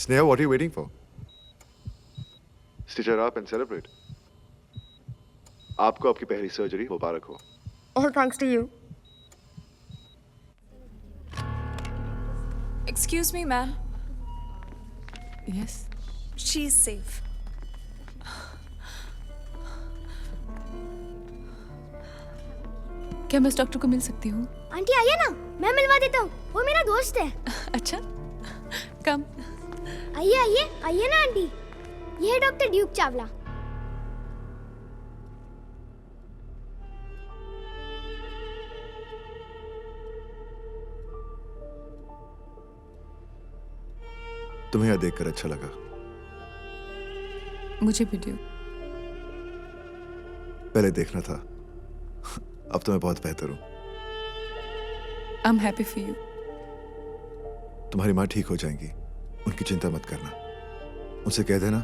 Sneha, what are you waiting for? Stitch her up and celebrate. आपको आपकी पहली सर्जरी मुबारक हो। All thanks to you. Excuse me, ma'am. Yes. She is safe. क्या मैं इस डॉक्टर को मिल सकती हूँ? आंटी आइए ना, मैं मिलवा देता हूँ। वो मेरा दोस्त है। अच्छा, कम। आइए आइए आइए ना आंटी, ये है डॉक्टर ड्यूक चावला। तुम्हें यह देखकर अच्छा लगा। मुझे भी ड्यूक। पहले देखना था, अब तो मैं बहुत बेहतर हूं। I am happy for you. तुम्हारी माँ ठीक हो जाएंगी, उनकी चिंता मत करना। उनसे कह देना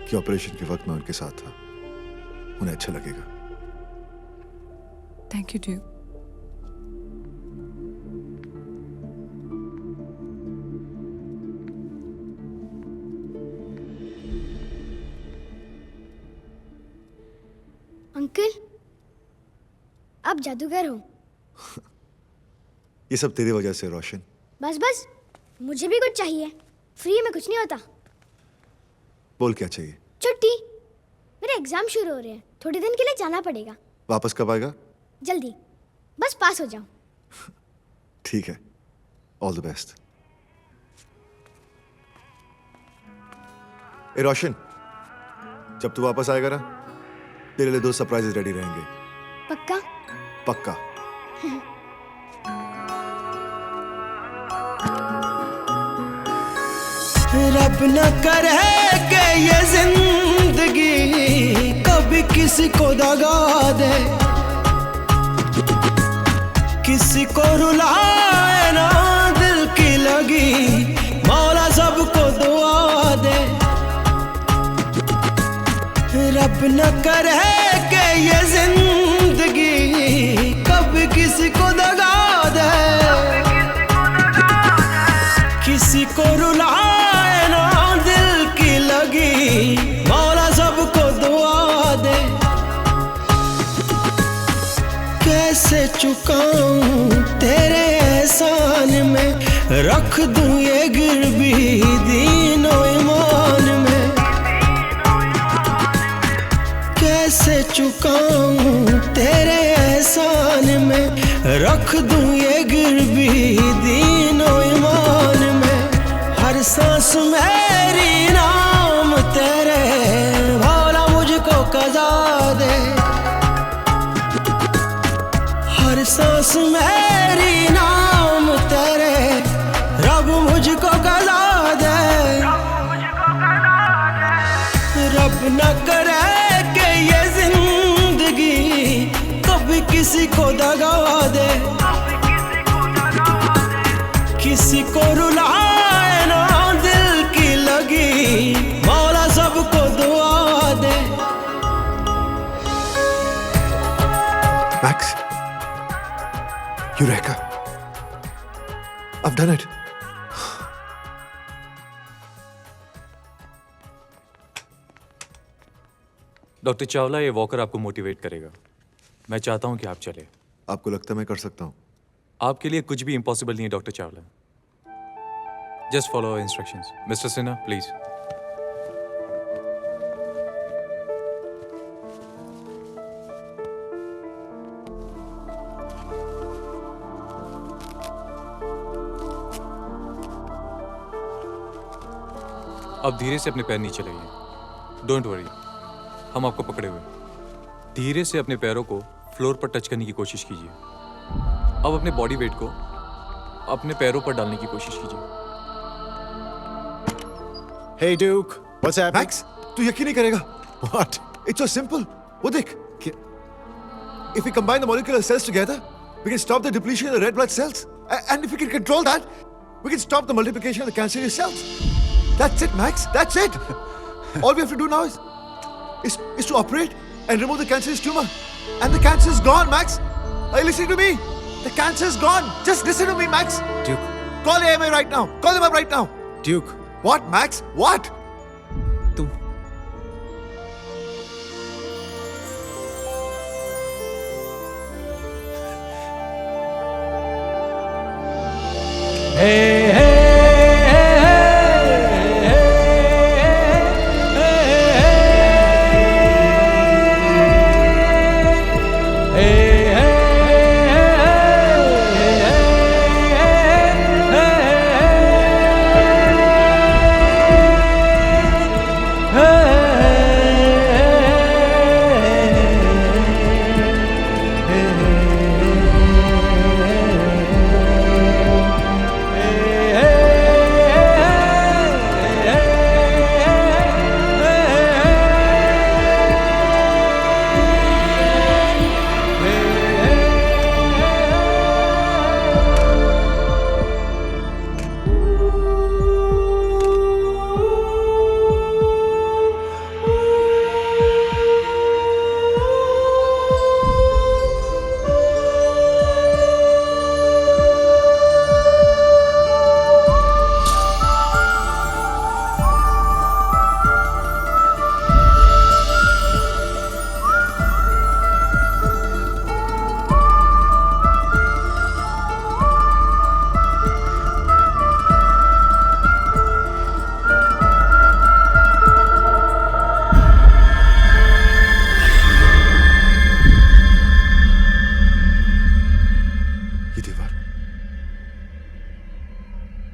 कि ऑपरेशन के वक्त मैं उनके साथ था, उन्हें अच्छा लगेगा। Thank you Duke. अंकल, आप जादूगर हो। ये सब तेरी वजह से रोशन। बस बस, मुझे भी कुछ चाहिए। फ्री में कुछ नहीं होता। बोल क्या चाहिए? छुट्टी। मेरे एग्जाम शुरू हो रहे हैं, थोड़े दिन के लिए जाना पड़ेगा। वापस कब आएगा? जल्दी, बस पास हो जाओ। ठीक है, ऑल द बेस्ट। ए रोशन, जब तू वापस आएगा ना, तेरे लिए 2 सरप्राइजेस रेडी रहेंगे। पक्का? पक्का। रब न करे कि ये जिंदगी कभी किसी को दगा दे, किसी को रुलाए ना दिल की लगी, मौला सबको दुआ दे। रब न करे कि ये जिंदगी कभी किसी को दगा दे, किसी को रुलाए ना दिल की लगी, मौला सबको दुआ दे। कैसे चुकाऊं तेरे एहसान में, रख दूं ये गिरवी दीनो ईमान में। कैसे चुकाऊं तेरे एहसान में, रख दूं ये गिरवी दीनो ईमान में। हर सांस मेरी नाम तेरे, भोला मुझको कज़ा दे। हर सांस मेरी नाम तेरे, रब मुझको कज़ा दे। रब न करे कि ये जिंदगी कभी किसी को दगा दे, किसी को रुलाए ना दिल की लगी, मौला सबको दुआ दे। Max, Eureka! I've done it. Doctor Chawla, ये वॉकर आपको मोटिवेट करेगा। मैं चाहता हूं कि आप चले। आपको लगता है मैं कर सकता हूं? आपके लिए कुछ भी इम्पॉसिबल नहीं है doctor Chawla. Just follow instructions. Mister Sinha, please. अब धीरे से अपने पैर नीचे लाइए। डोंट वरी, हम आपको पकड़े हुए। धीरे से अपने पैरों को फ्लोर पर टच करने की कोशिश कीजिए। अब अपने बॉडी वेट को अपने पैरों पर डालने की कोशिश कीजिए। Hey Duke, what's happening? Max, तू यकीन नहीं करेगा। What? It's so simple. वो देख। If we combine the molecular cells together, we can stop the depletion of the red blood cells. And if we can control that, we can stop the multiplication of the cancerous cells. That's it, Max. That's it. All we have to do now is to operate and remove the cancerous tumor. And the cancer is gone, Max. Are you listening to me? The cancer is gone. Just listen to me, Max. Duke. Call AMA right now. Call them up right now. Duke. What, Max? What?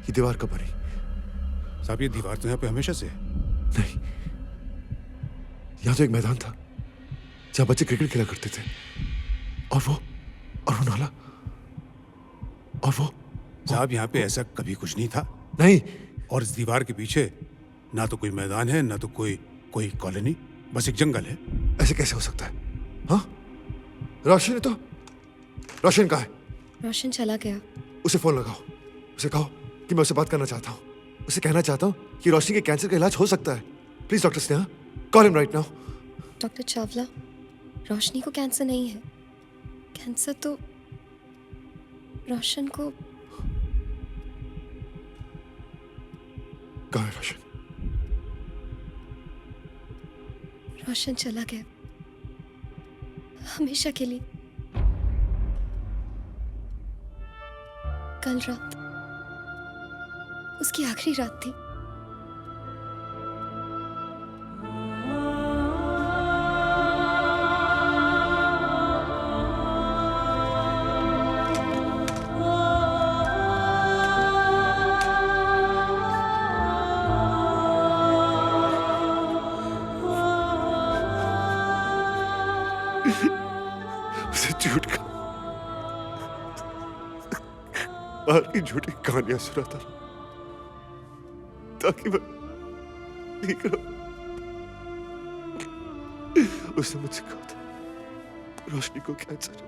ये दीवार कब बनी? साहब ये दीवार तो यहाँ पे हमेशा से है। नहीं, यहाँ तो एक मैदान था जहाँ बच्चे क्रिकेट खेला करते थे, और वो नाला, और वो साहब यहाँ पे ऐसा कभी कुछ नहीं था। नहीं। और इस दीवार के पीछे ना तो कोई मैदान है, ना तो कोई कॉलोनी, बस एक जंगल है। ऐसे कैसे हो सकता है? हाँ, रोशन तो, रोशन कहाँ है? रोशन चला गया। उसे फोन लगाओ, उसे कहो कि मैं उससे बात करना चाहता हूँ। उसे कहना चाहता हूँ कि रोशनी के कैंसर का इलाज हो सकता है। Please doctor Sneha, call him right now. Doctor Chawla, Roshni को कैंसर नहीं है। कैंसर तो रोशन को। कहाँ है रोशन? रोशन चला गया हमेशा के लिए। कल रात उसकी आखिरी रात थी। उसे झूठ का बाहर की झूठी कहानियां सुनाता ताकि मैं ठीक रहूं। उसने मुझसे कहा था रोशनी को कैंसर है।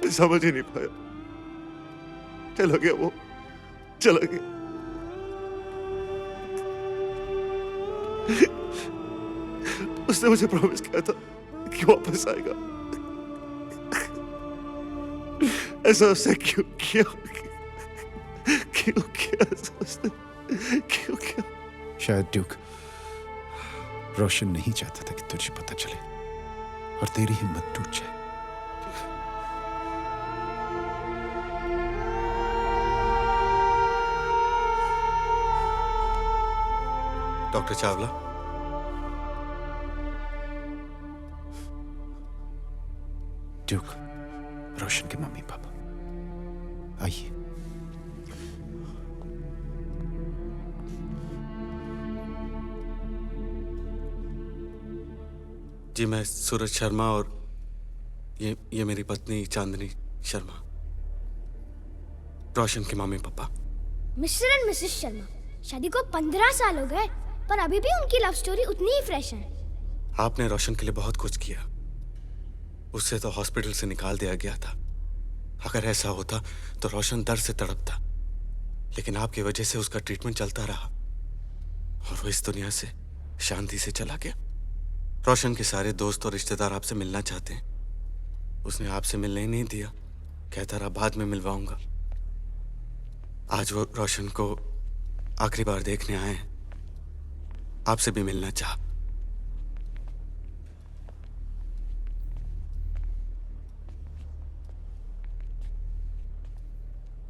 मैं समझ ही नहीं पाया। चला गया, वो चला गया। उसने मुझे प्रॉमिस किया था कि वापस आएगा। ऐसा उसने क्यों किया? क्यों किया ऐसा उसने? क्यों किया? शायद ड्यूक रोशन नहीं चाहता था कि तुझे पता चले और तेरी हिम्मत टूट जाए। डॉक्टर चावला, ड्यूक, रोशन के मम्मी पापा आइए। जी मैं सूरज शर्मा और ये मेरी पत्नी चांदनी शर्मा, रोशन के mummy papa. Mister and Mrs Sharma, शादी को 15 साल हो गए पर अभी भी उनकी लव स्टोरी उतनी ही फ्रेश है। आपने रोशन के लिए बहुत कुछ किया। उससे तो हॉस्पिटल से निकाल दिया गया था। अगर ऐसा होता तो रोशन दर्द से तड़पता, लेकिन आपकी वजह से उसका ट्रीटमेंट चलता रहा और वो इस दुनिया से शांति से चला गया। रोशन के सारे दोस्त और रिश्तेदार आपसे मिलना चाहते हैं। उसने आपसे मिलने ही नहीं दिया, कहता रहा बाद में मिलवाऊंगा। आज वो रोशन को आखिरी बार देखने आए हैं, आपसे भी मिलना चाहा।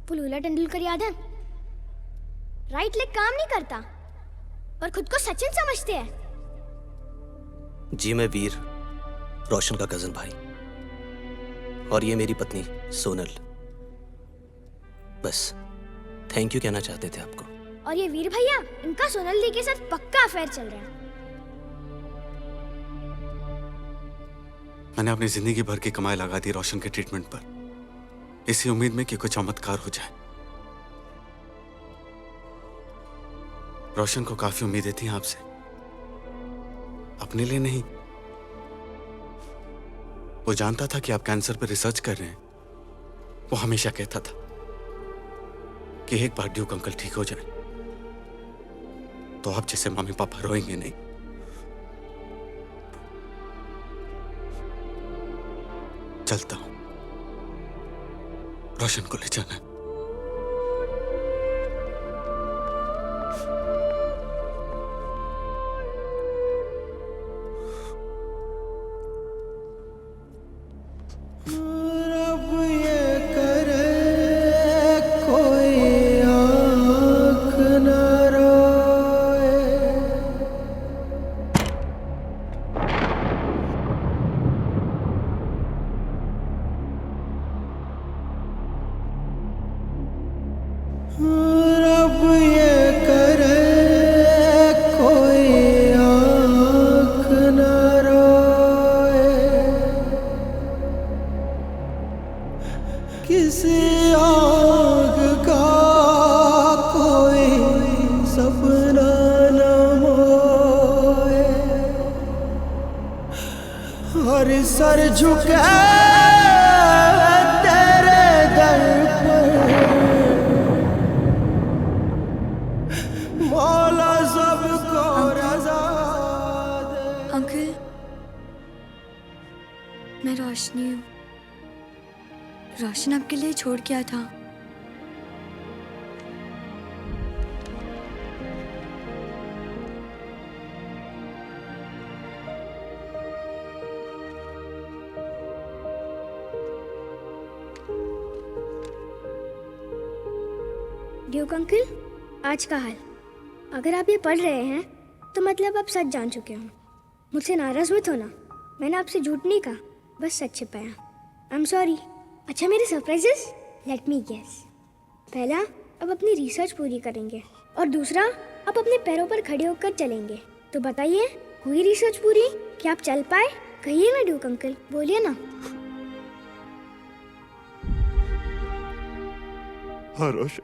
पुलूला तेंदुलकर याद है? राइट लेग काम नहीं करता पर खुद को सचिन समझते हैं। जी मैं वीर, रोशन का कजन भाई, और ये मेरी पत्नी सोनल। बस थैंक यू कहना चाहते थे आपको। और ये वीर भैया, इनका सोनल दी के साथ पक्का अफेयर चल रहा है। मैंने अपनी जिंदगी भर की कमाई लगा दी रोशन के ट्रीटमेंट पर, इसी उम्मीद में कि कुछ चमत्कार हो जाए। रोशन को काफी उम्मीदें थी आपसे, अपने लिए नहीं। वो जानता था कि आप कैंसर पर रिसर्च कर रहे हैं। वो हमेशा कहता था कि एक बार ड्यूक अंकल ठीक हो जाए तो आप जैसे मम्मी पापा रोएंगे नहीं। चलता हूं, रोशन को ले जाना है। रब ये करे कोई आँख न रोए, किसी आँख का कोई सपना न मोए, और सर झुके तेरे दर पर, मौला सबको रज़ा दे। अंकल, मैं रोशनी हूँ। रोशन आपके लिए छोड़ क्या था? ड्यूक अंकल, आज का हाल। अगर आप ये पढ़ रहे हैं तो मतलब आप सच जान चुके हो। मुझसे नाराज मत होना, मैंने आपसे झूठ नहीं कहा, बस सच छिपाया। आई एम सॉरी। अच्छा, मेरे सरप्राइजेस, लेट मी गेस। पहला, अब अपनी रिसर्च पूरी करेंगे, और दूसरा, अब अपने पैरों पर खड़े होकर चलेंगे। तो बताइए, हुई रिसर्च पूरी? क्या आप चल पाए? कहिए ना ड्यूक अंकल, बोलिए ना। हाँ रोशन,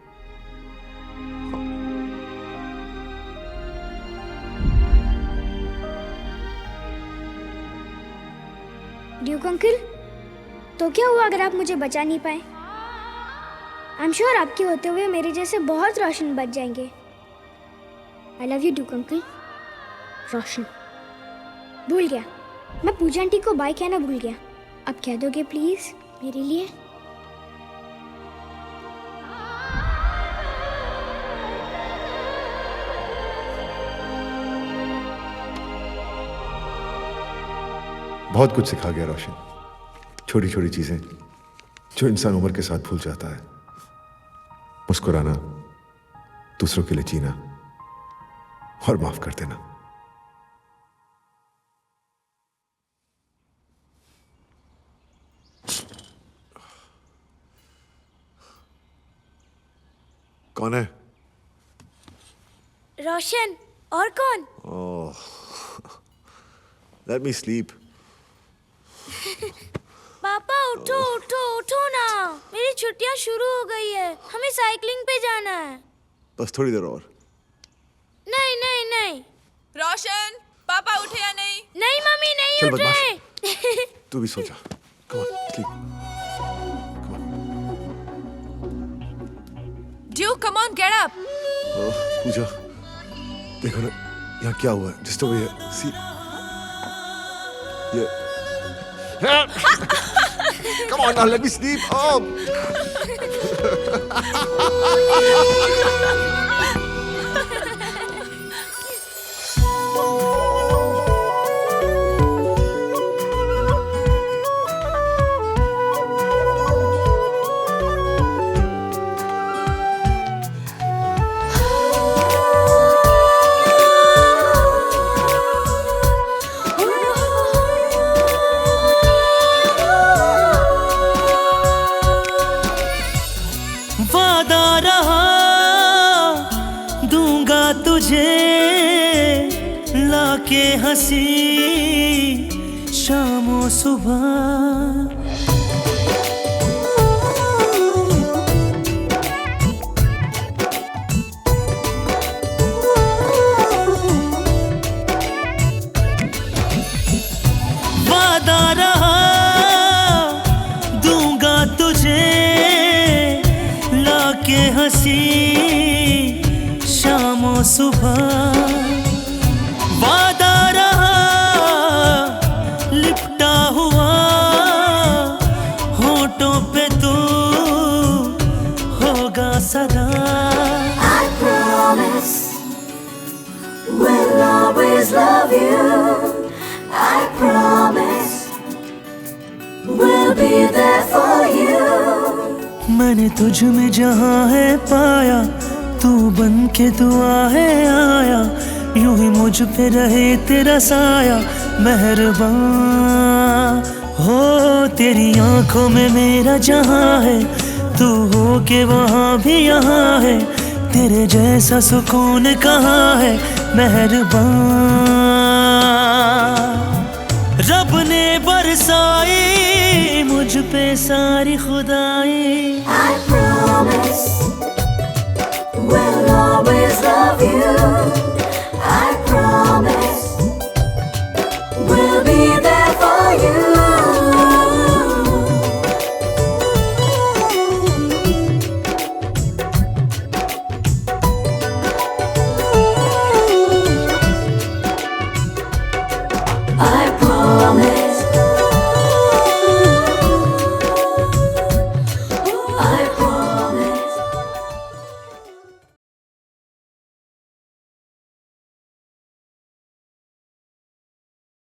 ड्यूक अंकल, तो क्या हुआ अगर आप मुझे बचा नहीं पाए? आई एम श्योर आपके होते हुए मेरे जैसे बहुत रोशन बच जाएंगे। I love you Duke uncle. Roshan. भूल गया, मैं पूजा आंटी को बाय कहना भूल गया। अब कह दोगे प्लीज मेरे लिए? बहुत कुछ सिखा गया रोशन। छोटी छोटी चीजें जो इंसान उम्र के साथ भूल जाता है। मुस्कुराना, दूसरों के लिए जीना और माफ कर देना। कौन है? रोशन। और कौन? ओह, लेट मी स्लीप। पापा उठो उठो उठो ना, मेरी छुट्टियां शुरू हो गई है, हमें साइकिलिंग पे जाना है। बस थोड़ी देर और। नहीं नहीं नहीं। रोशन, पापा उठे या नहीं? नहीं मम्मी, नहीं चल उठ रहे। तू भी सो जा। Come on, sleep. Duke, come on, get up. Pooja, देखो ना यहाँ क्या हुआ है। जिस तो ये सी ये come on now, let me sleep. Oh. वादा रहा दूंगा तुझे लाके हंसी शामो सुबह। वादा रहा दूंगा तुझे लाके हंसी शामो सुबह। वादा रहा लिपटा हुआ होठों पे तू होगा सदा। I promise we'll always love you. I promise we'll be there for you. मैंने तुझ में जहाँ है पाया, तू बन के दुआ है आया, यूं ही मुझ पे रहे तेरा साया मेहरबान। हो तेरी आंखों में मेरा जहाँ है, तू हो के वहाँ भी यहाँ है, तेरे जैसा सुकून कहाँ है मेहरबान। रब ने बरसाई मुझ पे सारी खुदाई। I promise we'll always love you.